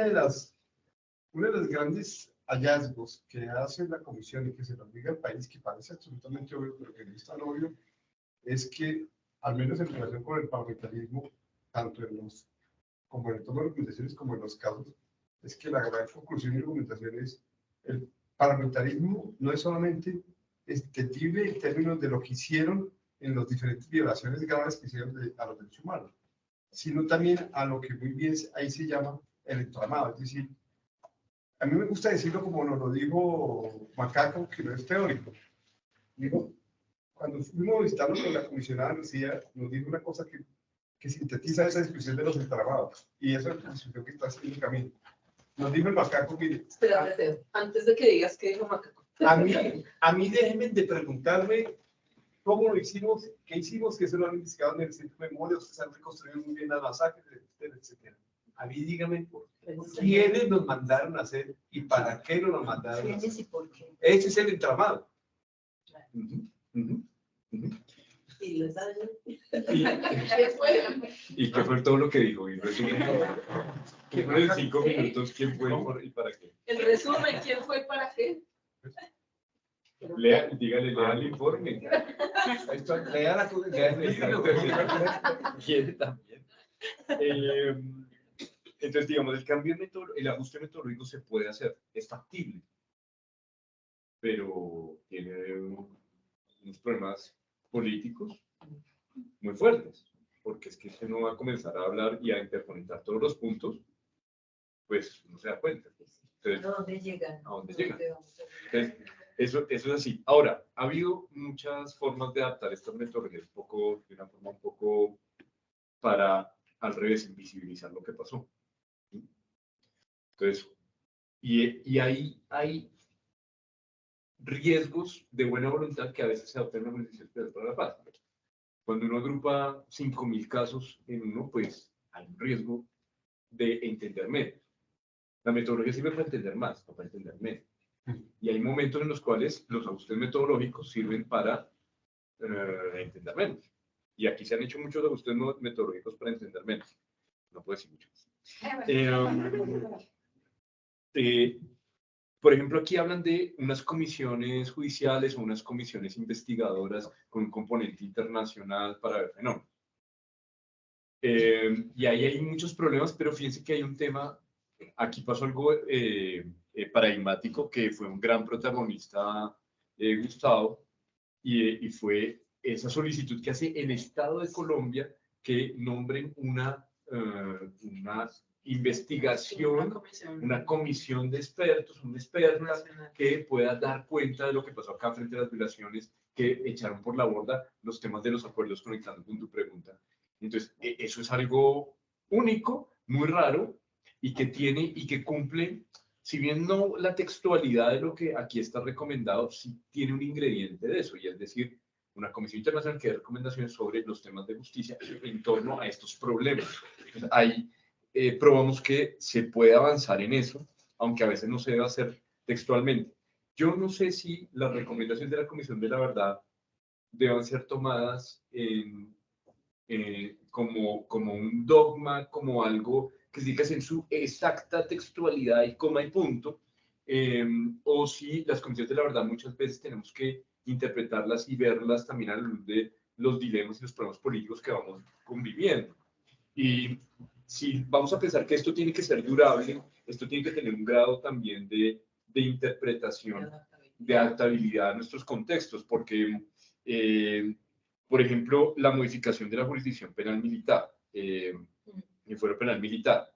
C: de los grandes hallazgos que hace la Comisión y que se lo diga al país, que parece absolutamente obvio, pero que no es tan obvio, es que, al menos en relación con el parlamentarismo, tanto como en el toma de recomendaciones como en los casos, es que la gran conclusión y argumentación es el parlamentarismo no es solamente entendible en términos de lo que hicieron en las diferentes violaciones graves que hicieron a los derechos humanos, sino también a lo que muy bien ahí se llama electoramado. Es decir, a mí me gusta decirlo como nos lo dijo Macaco, que no es teórico. Digo, cuando fuimos a visitarlo con la comisionada Lucía, nos dijo una cosa que sintetiza esa discusión de los entramados, y esa es la discusión que está haciendo Camilo. Nos dijo el Macaco, mire,
D: Espera, antes de que digas qué dijo Macaco.
C: a mí déjenme de preguntarme cómo lo hicimos, qué hicimos, que se lo han investigado en el Centro de Memoria, ustedes han reconstruido muy bien las masacres, etcétera. A mí dígame, ¿quiénes nos mandaron a hacer y para qué nos mandaron a hacer?
H: ¿Y por qué?
C: Ese es el entramado.
D: Y lo sabes.
A: ¿Y qué fue todo lo que dijo? Y resumiendo, ¿quién fue en 5 minutos? ¿Quién fue y para qué?
D: El resumen, ¿quién fue para qué?
A: Dígale, lea el informe.
C: Lea la cosa,
A: Quiere también. Entonces, digamos, el ajuste metodológico se puede hacer, es factible, pero tiene unos problemas políticos muy fuertes, porque es que si uno va a comenzar a hablar y a interconectar todos los puntos, pues no se da cuenta. Entonces,
H: ¿A dónde llegan?
A: ¿A dónde llegan? Entonces, eso es así. Ahora, ha habido muchas formas de adaptar estas metodologías de una forma un poco para, al revés, invisibilizar lo que pasó. Entonces, y ahí hay riesgos de buena voluntad que a veces se adoptan en la Organización Especial para la Paz. Cuando uno agrupa 5.000 casos en uno, pues hay un riesgo de entender menos. La metodología sirve para entender más, no para entender menos. Y hay momentos en los cuales los ajustes metodológicos sirven para entender menos. Y aquí se han hecho muchos ajustes metodológicos para entender menos. No puedo decir mucho más. Por ejemplo, aquí hablan de unas comisiones judiciales o unas comisiones investigadoras con un componente internacional para ver fenómenos. Y ahí hay muchos problemas, pero fíjense que hay un tema, aquí pasó algo paradigmático, que fue un gran protagonista, Gustavo, y fue esa solicitud que hace el Estado de Colombia que nombren una investigación, una comisión de expertos, un experto que pueda dar cuenta de lo que pasó acá frente a las violaciones que echaron por la borda los temas de los acuerdos, conectando con tu pregunta. Entonces, eso es algo único, muy raro, y que cumple, si bien no la textualidad de lo que aquí está recomendado, sí tiene un ingrediente de eso, y es decir, una comisión internacional que dé recomendaciones sobre los temas de justicia en torno a estos problemas. Entonces, ahí probamos que se puede avanzar en eso, aunque a veces no se debe hacer textualmente. Yo no sé si las recomendaciones de la Comisión de la Verdad deban ser tomadas como un dogma, como algo que se diga en su exacta textualidad y coma y punto, o si las comisiones de la verdad muchas veces tenemos que interpretarlas y verlas también a la luz de los dilemas y los problemas políticos que vamos conviviendo. Y si vamos a pensar que esto tiene que ser durable, esto tiene que tener un grado también de interpretación, de adaptabilidad a nuestros contextos, porque, por ejemplo, la modificación de la jurisdicción penal militar, el fuero penal militar,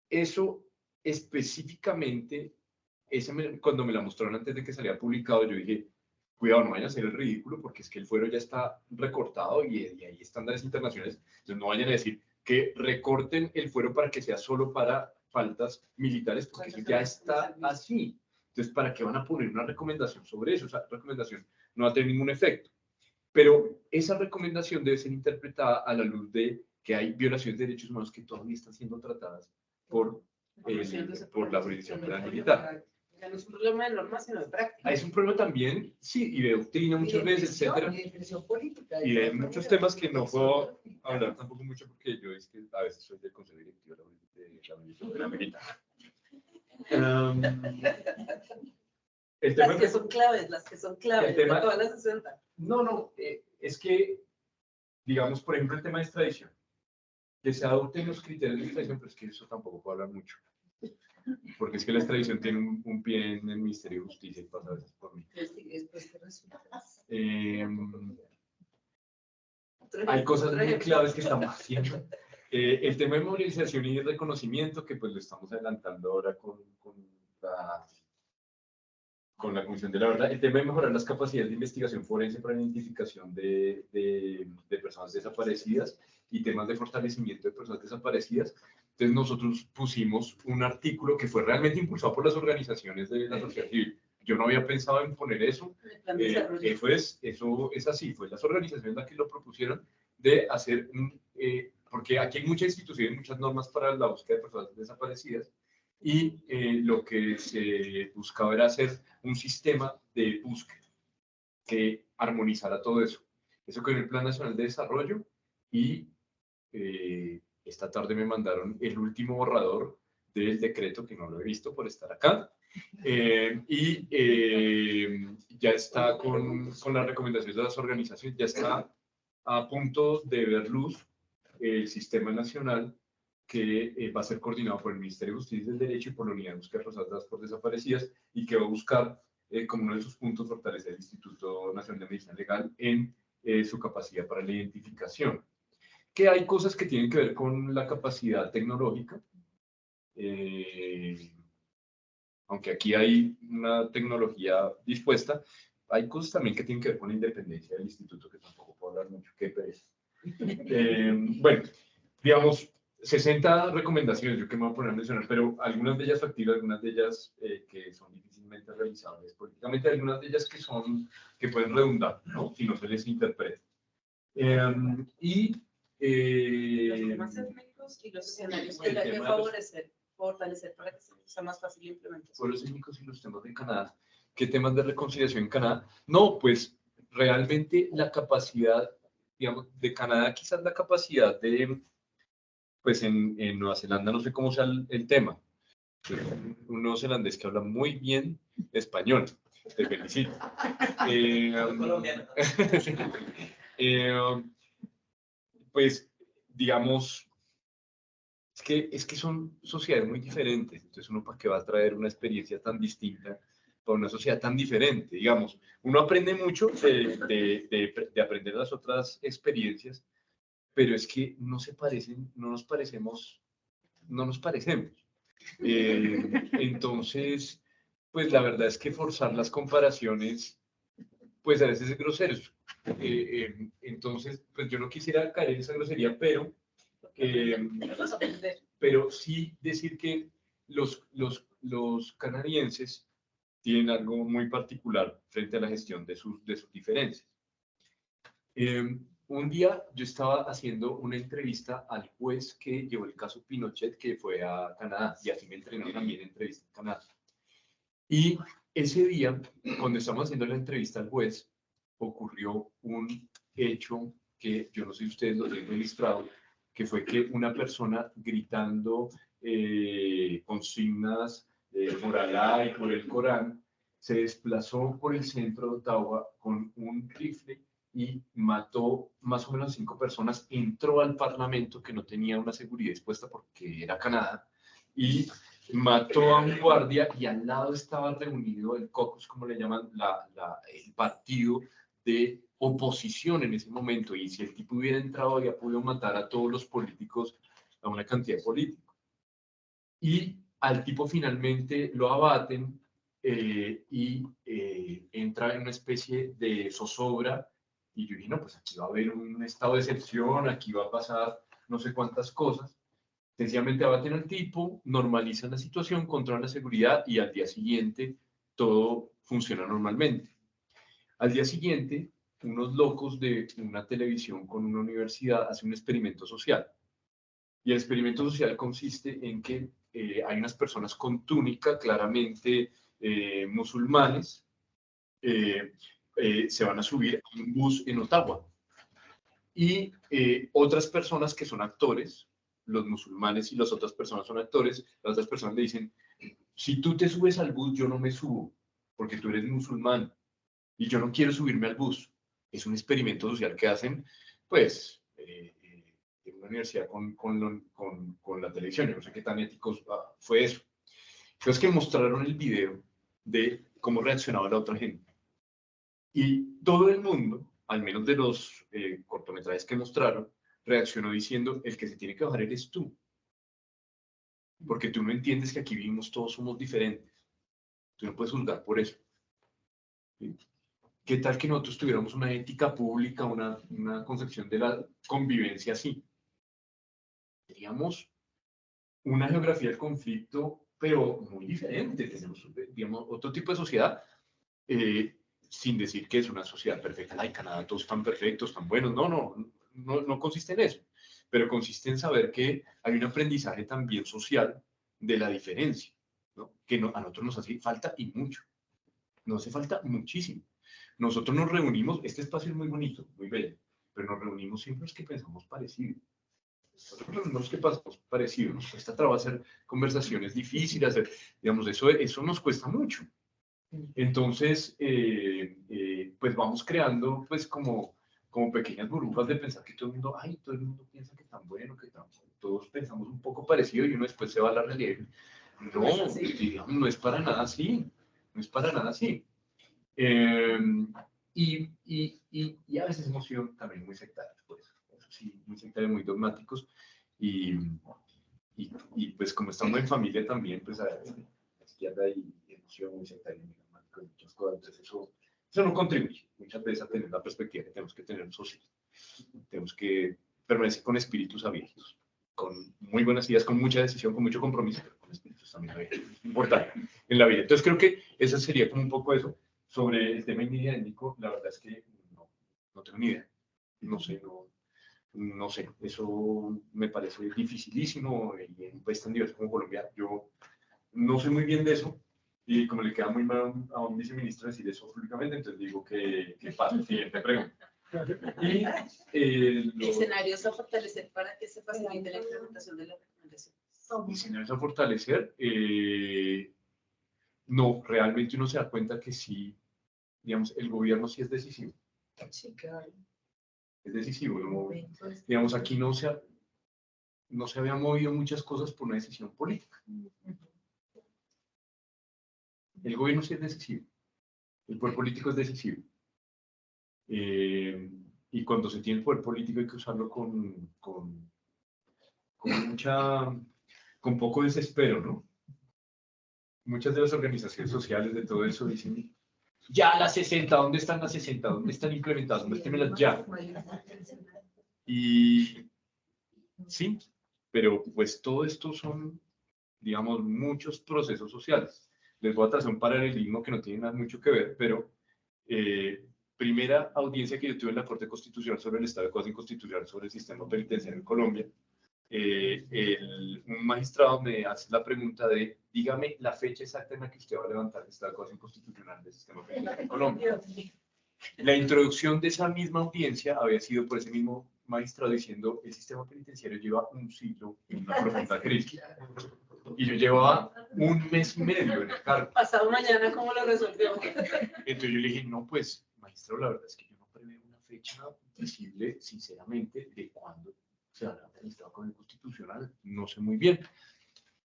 A: eso específicamente, cuando me la mostraron antes de que saliera publicado, yo dije, cuidado, no vayan a hacer el ridículo, porque es que el fuero ya está recortado y hay estándares internacionales, entonces no vayan a decir que recorten el fuero para que sea solo para faltas militares, porque eso ya está así. Entonces, ¿para qué van a poner una recomendación sobre eso? Esa recomendación no va a tener ningún efecto. Pero esa recomendación debe ser interpretada a la luz de que hay violaciones de derechos humanos que todavía están siendo tratadas por la jurisdicción penal militar.
D: Ya no es un problema de normas, sino de práctica.
A: Es un problema también, sí, y de doctrina muchas veces, etcétera. Y de muchos temas que no puedo hablar tampoco mucho porque yo es que a veces soy del consejo directivo de la jurisdicción penal militar. El tema
D: Las que son claves,
A: el tema,
D: de todas las 60.
A: No, es que, digamos, por ejemplo, el tema de extradición, que se adopten los criterios de extradición, pero es que eso tampoco puedo hablar mucho. Porque es que la extradición tiene un pie en el Ministerio de Justicia y pasa a veces por mí. Hay cosas muy claves que estamos haciendo. El tema de movilización y de reconocimiento, que pues lo estamos adelantando ahora con la Comisión de la Verdad. El tema de mejorar las capacidades de investigación forense para la identificación de personas desaparecidas y temas de fortalecimiento de personas desaparecidas. Entonces nosotros pusimos un artículo que fue realmente impulsado por las organizaciones de la sociedad civil. Yo no había pensado en poner eso. Eso es así, fue las organizaciones las que lo propusieron de hacer, porque aquí hay muchas instituciones, muchas normas para la búsqueda de personas desaparecidas, y lo que se buscaba era hacer un sistema de búsqueda que armonizara todo eso. Eso quedó en el Plan Nacional de Desarrollo y esta tarde me mandaron el último borrador del decreto, que no lo he visto por estar acá, y ya está con las recomendaciones de las organizaciones, ya está a punto de ver luz el sistema nacional que va a ser coordinado por el Ministerio de Justicia y del Derecho y por la Unidad de Búsqueda de Personas Dadas por Desaparecidas, y que va a buscar como uno de sus puntos fortalecer el Instituto Nacional de Medicina Legal en su capacidad para la identificación. Que hay cosas que tienen que ver con la capacidad tecnológica, aunque aquí hay una tecnología dispuesta, hay cosas también que tienen que ver con la independencia del instituto, que tampoco puedo hablar mucho, qué pereza. Bueno, digamos, 60 recomendaciones, yo que me voy a poner a mencionar, pero algunas de ellas factibles, algunas de ellas que son difícilmente realizables políticamente, algunas de ellas que pueden redundar, ¿no? Si no se les interpreta.
D: Los temas étnicos y los escenarios que hay que fortalecer para que sea más fácil de implementar.
A: Los étnicos y los temas de Canadá. ¿Qué temas de reconciliación en Canadá? No, pues realmente la capacidad, digamos, de Canadá, quizás la capacidad de, pues en Nueva Zelanda no sé cómo sea el tema. Un neozelandés que habla muy bien español. Te felicito. Pues, digamos, es que son sociedades muy diferentes. Entonces, uno para qué va a traer una experiencia tan distinta para una sociedad tan diferente. Digamos, uno aprende mucho de aprender las otras experiencias, pero es que no se parecen, no nos parecemos. Entonces, pues la verdad es que forzar las comparaciones, pues a veces es grosero. Entonces, pues yo no quisiera caer en esa grosería, pero sí decir que los canadienses tienen algo muy particular frente a la gestión de sus diferencias. Un día yo estaba haciendo una entrevista al juez que llevó el caso Pinochet, que fue a Canadá, y así me entrenaron también en entrevista en Canadá. Y ese día, cuando estábamos haciendo la entrevista al juez, ocurrió un hecho que yo no sé si ustedes lo tienen registrado, que fue que una persona gritando consignas por Alá y por el Corán se desplazó por el centro de Ottawa con un rifle y mató más o menos 5 personas, entró al parlamento que no tenía una seguridad dispuesta porque era Canadá, y mató a un guardia, y al lado estaba reunido el caucus, como le llaman, el partido de oposición en ese momento, y si el tipo hubiera entrado había podido matar a todos los políticos, a una cantidad de políticos. Y al tipo finalmente lo abaten y entra en una especie de zozobra, y yo dije, no, pues aquí va a haber un estado de excepción, aquí va a pasar no sé cuántas cosas. Sencillamente abaten al tipo, normalizan la situación, controlan la seguridad y al día siguiente todo funciona normalmente. Al día siguiente, unos locos de una televisión con una universidad hacen un experimento social. Y el experimento social consiste en que hay unas personas con túnica, claramente musulmanes, se van a subir a un bus en Ottawa. Y otras personas que son actores, los musulmanes y las otras personas son actores, las otras personas le dicen, si tú te subes al bus, yo no me subo, porque tú eres musulmán y yo no quiero subirme al bus. Es un experimento social que hacen, pues, en una universidad con la televisión. Yo no sé qué tan ético fue eso. Entonces que mostraron el video de cómo reaccionaba la otra gente. Y todo el mundo, al menos de los cortometrajes que mostraron, reaccionó diciendo, el que se tiene que bajar eres tú. Porque tú no entiendes que aquí vivimos, todos somos diferentes. Tú no puedes juzgar por eso. ¿Sí? ¿Qué tal que nosotros tuviéramos una ética pública, una concepción de la convivencia así? Teníamos una geografía del conflicto, pero muy diferente. Tenemos, digamos, otro tipo de sociedad, sin decir que es una sociedad perfecta. Ay, Canadá, todos están perfectos, tan buenos. No consiste en eso. Pero consiste en saber que hay un aprendizaje también social de la diferencia, ¿no? Que a nosotros nos hace falta y mucho. Nos hace falta muchísimo. Nosotros nos reunimos, este espacio es muy bonito, muy bello, pero nos reunimos siempre los que pensamos parecido. Nosotros nos reunimos los que pensamos parecido. Nos cuesta trabajo hacer conversaciones difíciles, digamos, eso nos cuesta mucho. Entonces, pues vamos creando, pues como pequeñas burbujas de pensar que todo el mundo, ay, todo el mundo piensa que tan bueno, que tan bueno. Todos pensamos un poco parecido y uno después se va a la realidad. No, digamos, no es para nada así. No es para nada así. Y a veces hemos sido también muy sectarios, pues, eso sí, muy sectarios, muy dogmáticos. Y pues como estamos en familia también, pues a veces la izquierda hemos sido muy sectarios, muy dogmáticos, muchas cosas. Entonces eso no contribuye muchas veces a tener la perspectiva que tenemos que tener social. Tenemos que permanecer con espíritus abiertos, con muy buenas ideas, con mucha decisión, con mucho compromiso, pero con espíritus también abiertos. Es importante en la vida. Entonces creo que eso sería como un poco eso. Sobre el tema indigénico, la verdad es que no tengo ni idea. No sé. Eso me parece dificilísimo y en un país tan diverso como Colombia, yo no sé muy bien de eso. Y como le queda muy mal a un viceministro decir eso públicamente, entonces digo que pase. Siguiente pregunta. Y,
D: escenarios a fortalecer para que se facilite la implementación de la recomendación.
A: Escenarios a fortalecer. No, realmente uno se da cuenta que sí, digamos, el gobierno sí es decisivo.
H: Sí, claro.
A: Es decisivo. ¿No? Digamos, aquí no se habían movido muchas cosas por una decisión política. El gobierno sí es decisivo. El poder político es decisivo. Y cuando se tiene el poder político hay que usarlo con poco desespero, ¿no? Muchas de las organizaciones sociales de todo eso dicen, ya las 60, ¿dónde están las 60? ¿Dónde están implementadas? Muéstremelas ya. Y sí, pero pues todo esto son, digamos, muchos procesos sociales. Les voy a trazar un paralelismo que no tiene nada mucho que ver, pero primera audiencia que yo tuve en la Corte Constitucional sobre el estado de cosas inconstitucional sobre el sistema penitenciario en Colombia, un magistrado me hace la pregunta de, dígame la fecha exacta en la que usted va a levantar el estado de cosas inconstitucional del sistema penitenciario en Colombia. La introducción de esa misma audiencia había sido por ese mismo magistrado diciendo, el sistema penitenciario lleva un siglo en una profunda crisis. Y yo llevaba un mes y medio en el cargo.
D: Pasado mañana, ¿cómo lo resolvió?
A: Entonces yo le dije, no, pues, magistrado, la verdad es que yo no preveo una fecha visible, sinceramente, de cuándo se va a levantar el estado constitucional. No sé muy bien.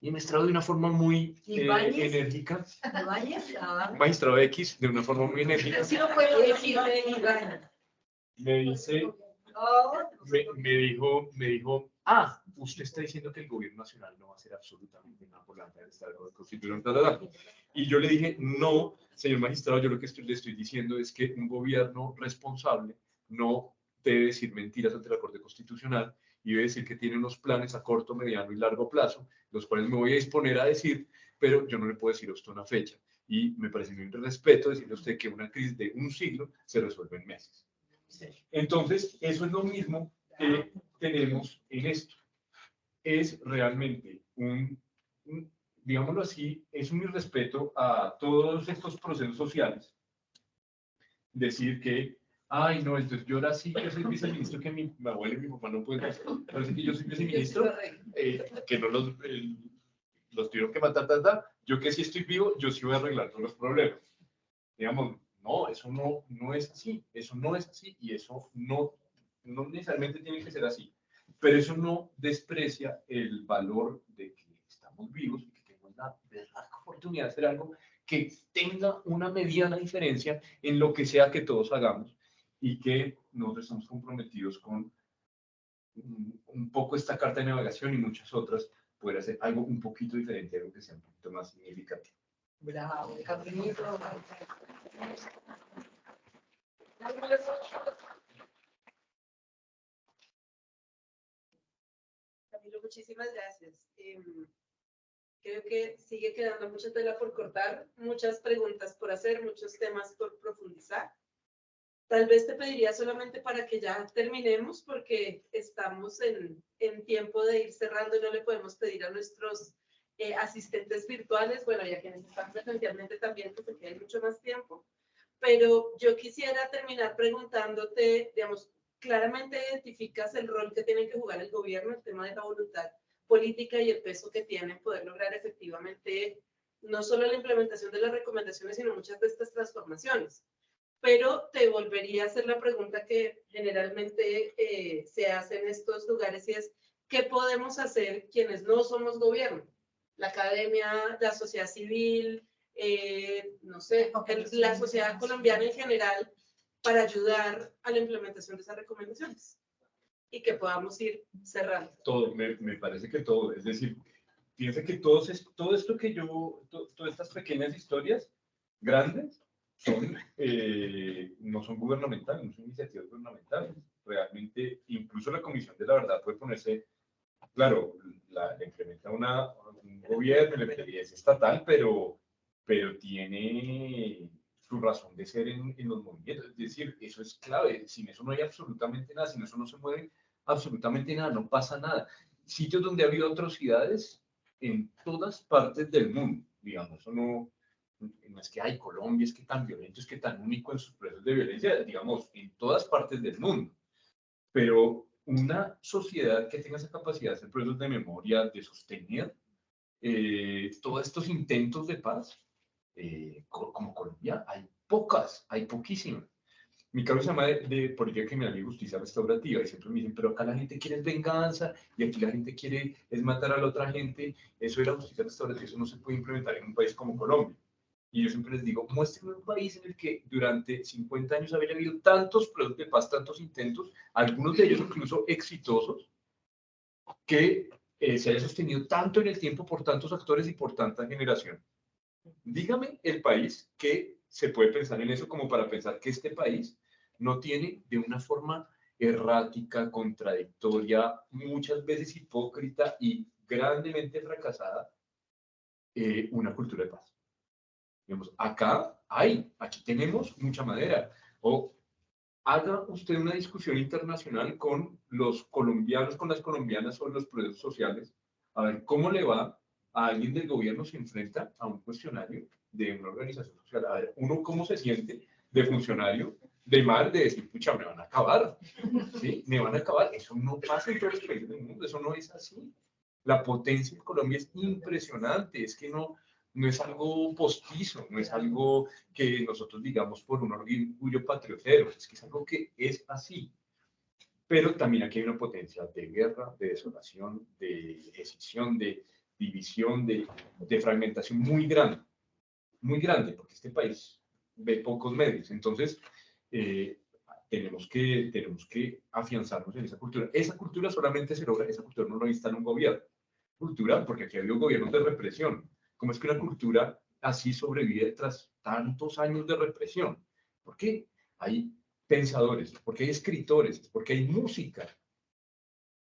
A: Y magistrado de una forma muy enérgica. Magistrado X, de una forma muy enérgica.
H: Sí, no puedo decir
A: Me dice, me dijo, usted está diciendo que el gobierno nacional no va a hacer absolutamente nada por levantar el estado constitucional. Y yo le dije, no, señor magistrado, yo lo que le estoy diciendo es que un gobierno responsable no debe decir mentiras ante la Corte Constitucional y debe decir que tiene unos planes a corto, mediano y largo plazo, los cuales me voy a disponer a decir, pero yo no le puedo decir a usted una fecha. Y me parece un respeto decirle a usted que una crisis de un siglo se resuelve en meses. Entonces, eso es lo mismo que tenemos en esto. Es realmente digámoslo así, es un irrespeto a todos estos procesos sociales. Decir que, ay, no, entonces yo ahora sí, yo soy viceministro, que mi abuela y mi papá no pueden hacer. Parece que yo soy viceministro, que no los tuvieron que matar, yo que sí estoy vivo, yo sí voy a arreglar todos los problemas. Digamos, no, eso no es así, eso no es así, y eso no necesariamente tiene que ser así. Pero eso no desprecia el valor de que estamos vivos y que tenemos la verdadera oportunidad de hacer algo que tenga una mediana diferencia en lo que sea que todos hagamos, y que nosotros estamos comprometidos con un poco esta carta de navegación y muchas otras, poder hacer algo un poquito diferente, algo que sea un poquito más significativo.
H: Bravo, Camilo.
D: Camilo, muchísimas gracias. Creo que sigue quedando mucha tela por cortar, muchas preguntas por hacer, muchos temas por profundizar. Tal vez te pediría solamente para que ya terminemos, porque estamos en tiempo de ir cerrando y no le podemos pedir a nuestros asistentes virtuales, bueno, y a quienes están presencialmente también, porque hay mucho más tiempo. Pero yo quisiera terminar preguntándote, digamos, claramente identificas el rol que tiene que jugar el gobierno, el tema de la voluntad política y el peso que tiene en poder lograr efectivamente no solo la implementación de las recomendaciones, sino muchas de estas transformaciones. Pero te volvería a hacer la pregunta que generalmente se hace en estos lugares, y es, ¿qué podemos hacer quienes no somos gobierno? La academia, la sociedad civil, no sé, la sociedad colombiana en general, para ayudar a la implementación de esas recomendaciones y que podamos ir cerrando.
A: Todo, me parece que todo, es decir, piensa que todo esto que todas estas pequeñas historias grandes, no son gubernamentales, no son iniciativas gubernamentales. Realmente, incluso la Comisión de la Verdad puede ponerse, claro, la implementa un gobierno, es estatal, pero tiene su razón de ser en los movimientos. Es decir, eso es clave. Sin eso no hay absolutamente nada, sin eso no se mueve absolutamente nada, no pasa nada. Sitios donde ha habido atrocidades en todas partes del mundo, digamos, eso no es que hay Colombia, es que tan violento, es que tan único en sus procesos de violencia, digamos, en todas partes del mundo. Pero una sociedad que tenga esa capacidad de hacer procesos de memoria, de sostener todos estos intentos de paz, como Colombia, hay poquísimas. Mi cargo se llama de política criminal y justicia restaurativa, y siempre me dicen, pero acá la gente quiere venganza, y aquí la gente quiere es matar a la otra gente. Eso de la justicia restaurativa, eso no se puede implementar en un país como Colombia. Y yo siempre les digo, muéstrenme un país en el que durante 50 años había habido tantos procesos de paz, tantos intentos, algunos de ellos incluso exitosos, que se haya sostenido tanto en el tiempo por tantos actores y por tanta generación. Dígame el país que se puede pensar en eso como para pensar que este país no tiene, de una forma errática, contradictoria, muchas veces hipócrita y grandemente fracasada, una cultura de paz. Digamos, aquí tenemos mucha madera. O haga usted una discusión internacional con los colombianos, con las colombianas sobre los procesos sociales, a ver cómo le va a alguien del gobierno. Se enfrenta a un cuestionario de una organización social, a ver uno cómo se siente de funcionario, de decir, pucha, me van a acabar, ¿sí? Me van a acabar. Eso no pasa en todos los países del mundo, eso no es así. La potencia de Colombia es impresionante, es que no es algo postizo, no es algo que nosotros digamos por un orgullo patriotero, es que es algo que es así. Pero también aquí hay una potencia de guerra, de desolación, de escisión, de división, de fragmentación muy grande, porque este país ve pocos medios. Entonces, tenemos que afianzarnos en esa cultura. Esa cultura solamente se logra, esa cultura no lo instala un gobierno. Cultura, porque aquí ha habido gobiernos de represión. ¿Cómo es que una cultura así sobrevive tras tantos años de represión? Porque hay pensadores, porque hay escritores, porque hay música.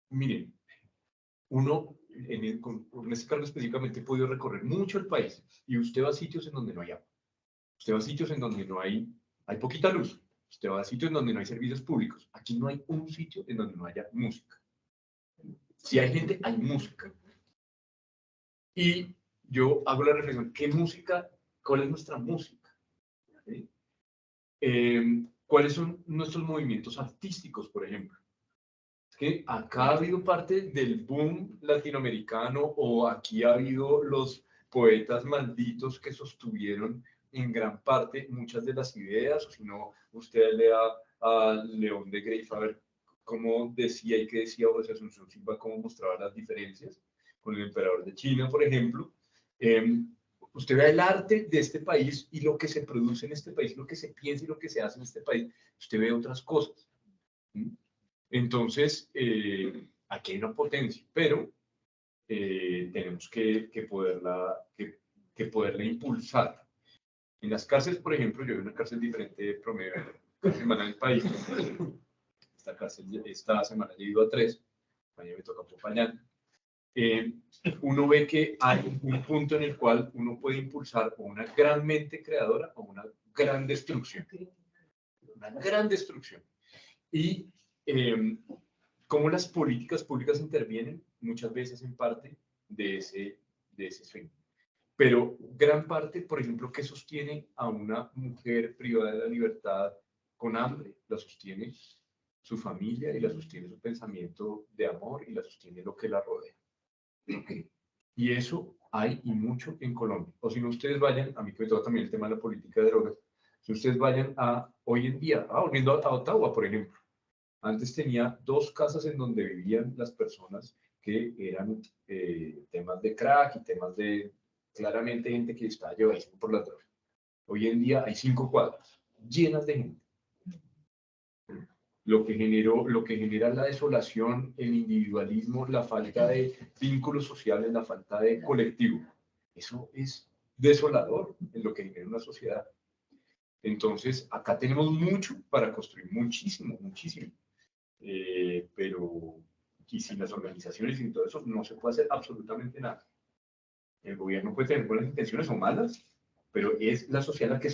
A: miren, uno, con este cargo específicamente, he podido recorrer mucho el país y usted va a sitios en donde no hay agua. Usted va a sitios en donde no hay poquita luz. Usted va a sitios en donde no hay servicios públicos. Aquí no hay un sitio en donde no haya música. Si hay gente, hay música. Y yo hago la reflexión, ¿qué música? ¿Cuál es nuestra música? ¿Sí? ¿Cuáles son nuestros movimientos artísticos, por ejemplo? Es que acá ha habido parte del boom latinoamericano, o aquí ha habido los poetas malditos que sostuvieron en gran parte muchas de las ideas, o si no, usted lea a León de Greyfaber cómo decía y qué decía José Asunción Silva, cómo mostraba las diferencias con el emperador de China, por ejemplo. Usted ve el arte de este país y lo que se produce en este país, lo que se piensa y lo que se hace en este país, usted ve otras cosas. Entonces, aquí hay una potencia, pero tenemos que poderla impulsar. En las cárceles, por ejemplo, yo veo una cárcel diferente de promedio cada semana en el país. Esta semana he ido a 3, mañana me toca acompañar. Uno ve que hay un punto en el cual uno puede impulsar o una gran mente creadora o una gran destrucción. Una gran destrucción. Y cómo las políticas públicas intervienen muchas veces en parte de ese sueño. Pero gran parte, por ejemplo, que sostiene a una mujer privada de la libertad con hambre, la sostiene su familia y la sostiene su pensamiento de amor y la sostiene lo que la rodea. Y eso hay y mucho en Colombia. O si no, ustedes vayan, a mí que me toca también el tema de la política de drogas, si ustedes vayan hoy en día, volviendo a Ottawa, por ejemplo, antes tenía 2 casas en donde vivían las personas que eran temas de crack y temas de, claramente, gente que estaba llevadísima por las drogas. Hoy en día hay 5 cuadras llenas de gente. Lo que genera la desolación, el individualismo, la falta de vínculos sociales, la falta de colectivo. Eso es desolador en lo que genera una sociedad. Entonces, acá tenemos mucho para construir, muchísimo, muchísimo. Pero, y sin las organizaciones y sin todo eso, no se puede hacer absolutamente nada. El gobierno puede tener buenas intenciones o malas, pero es la sociedad la que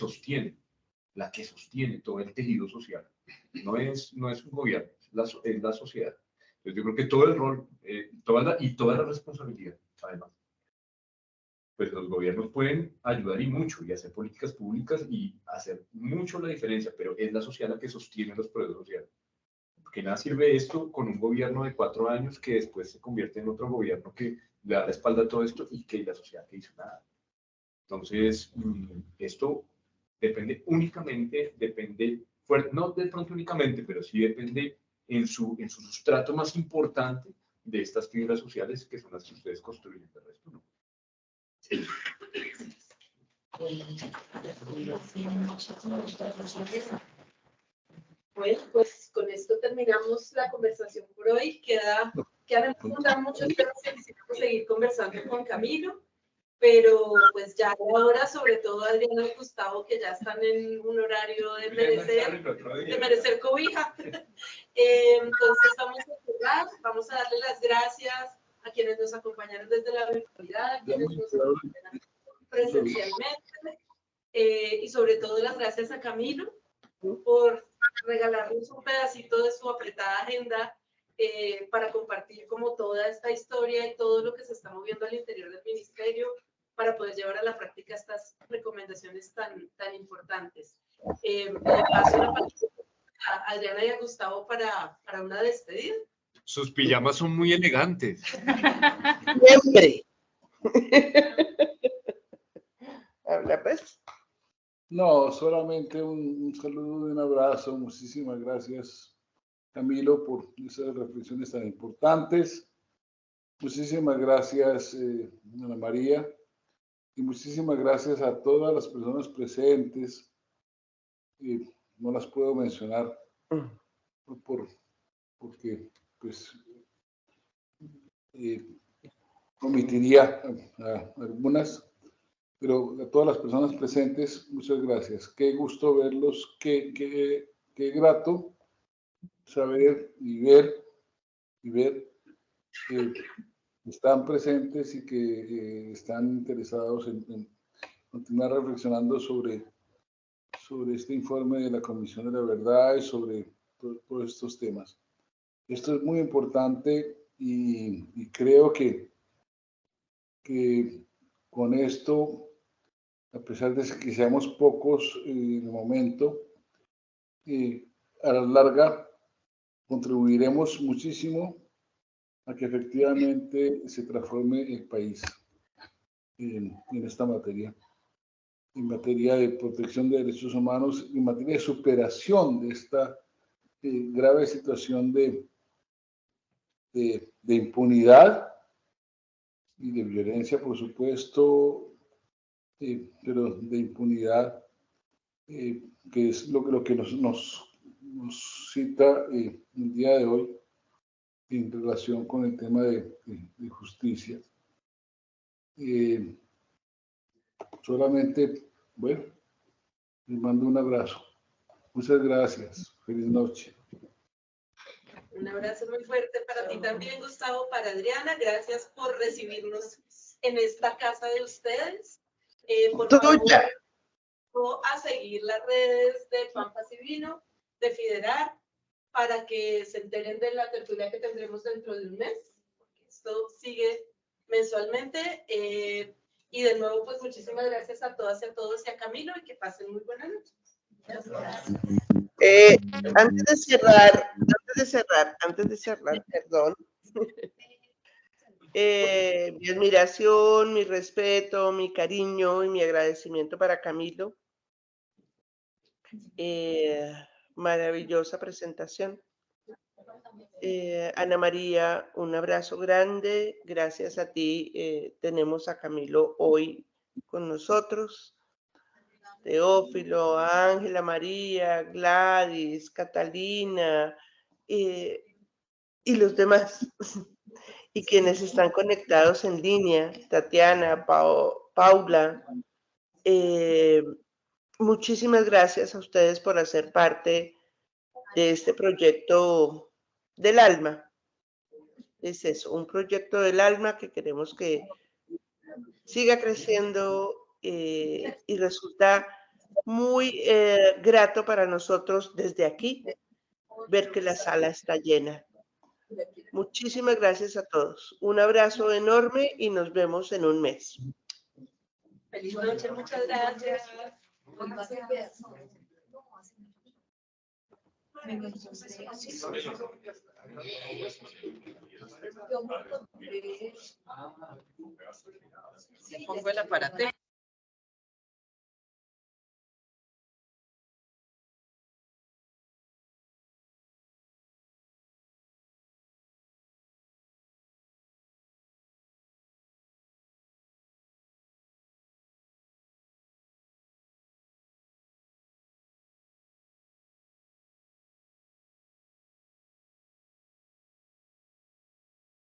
A: sostiene todo el tejido social. No es un gobierno, es la sociedad. Entonces yo creo que todo el rol, toda la responsabilidad, además, pues los gobiernos pueden ayudar y mucho, y hacer políticas públicas y hacer mucho la diferencia, pero es la sociedad la que sostiene los proyectos sociales. Porque nada sirve esto con un gobierno de 4 años que después se convierte en otro gobierno que le da la espalda a todo esto y que la sociedad que hizo nada. Entonces, esto depende únicamente, no de pronto únicamente, pero sí depende en su sustrato más importante de estas fibras sociales que son las que ustedes construyen, el resto no. Sí.
D: Bueno, pues con esto terminamos la conversación por hoy. Quedan muchos temas que quisiéramos seguir conversando con Camilo, pero pues ya ahora, sobre todo Adriana y Gustavo, que ya están en un horario de merecer cobija. Entonces vamos a cerrar, vamos a darle las gracias a quienes nos acompañaron desde la virtualidad, a quienes nos acompañaron presencialmente, y sobre todo las gracias a Camilo por regalarnos un pedacito de su apretada agenda para compartir como toda esta historia y todo lo que se está moviendo al interior del ministerio para poder llevar a la práctica estas recomendaciones tan importantes. Le paso la palabra a Adriana y a Gustavo para una despedida.
A: Sus pijamas son muy elegantes.
J: Siempre. Habla pues.
K: No, solamente un saludo y un abrazo. Muchísimas gracias, Camilo, por esas reflexiones tan importantes. Muchísimas gracias, Ana María. Y muchísimas gracias a todas las personas presentes. No las puedo mencionar porque pues omitiría a algunas. Pero a todas las personas presentes, muchas gracias. Qué gusto verlos, qué grato saber y ver están presentes y que están interesados en continuar reflexionando sobre este informe de la Comisión de la Verdad y sobre todos estos temas. Esto es muy importante y creo que con esto, a pesar de que seamos pocos en el momento, a la larga contribuiremos muchísimo a que efectivamente se transforme el país en esta materia, en materia de protección de derechos humanos, en materia de superación de esta grave situación de impunidad y de violencia, por supuesto, pero de impunidad, que es lo que nos cita el día de hoy en relación con el tema de justicia. Solamente, bueno, les mando un abrazo. Muchas gracias. Feliz noche.
D: Un abrazo muy fuerte para ti también, Gustavo, para Adriana. Gracias por recibirnos en esta casa de ustedes. Por favor, a seguir las redes de Pampas y Vino, de Fiderar, para que se enteren de la tertulia que tendremos dentro de un mes. Esto sigue mensualmente. Y de nuevo, pues muchísimas gracias a todas y a todos y a Camilo, y que pasen muy buenas noches.
J: Antes de cerrar, perdón. Mi admiración, mi respeto, mi cariño y mi agradecimiento para Camilo. Maravillosa presentación. Ana María, un abrazo grande. Gracias a ti tenemos a Camilo hoy con nosotros. Teófilo, Ángela María, Gladys, Catalina y los demás. Y quienes están conectados en línea, Tatiana, Paula. Muchísimas gracias a ustedes por hacer parte de este proyecto del alma. Es eso, un proyecto del alma que queremos que siga creciendo y resulta muy grato para nosotros desde aquí ver que la sala está llena. Muchísimas gracias a todos. Un abrazo enorme y nos vemos en un mes.
D: Feliz noche, muchas gracias.
J: Pongo el aparato.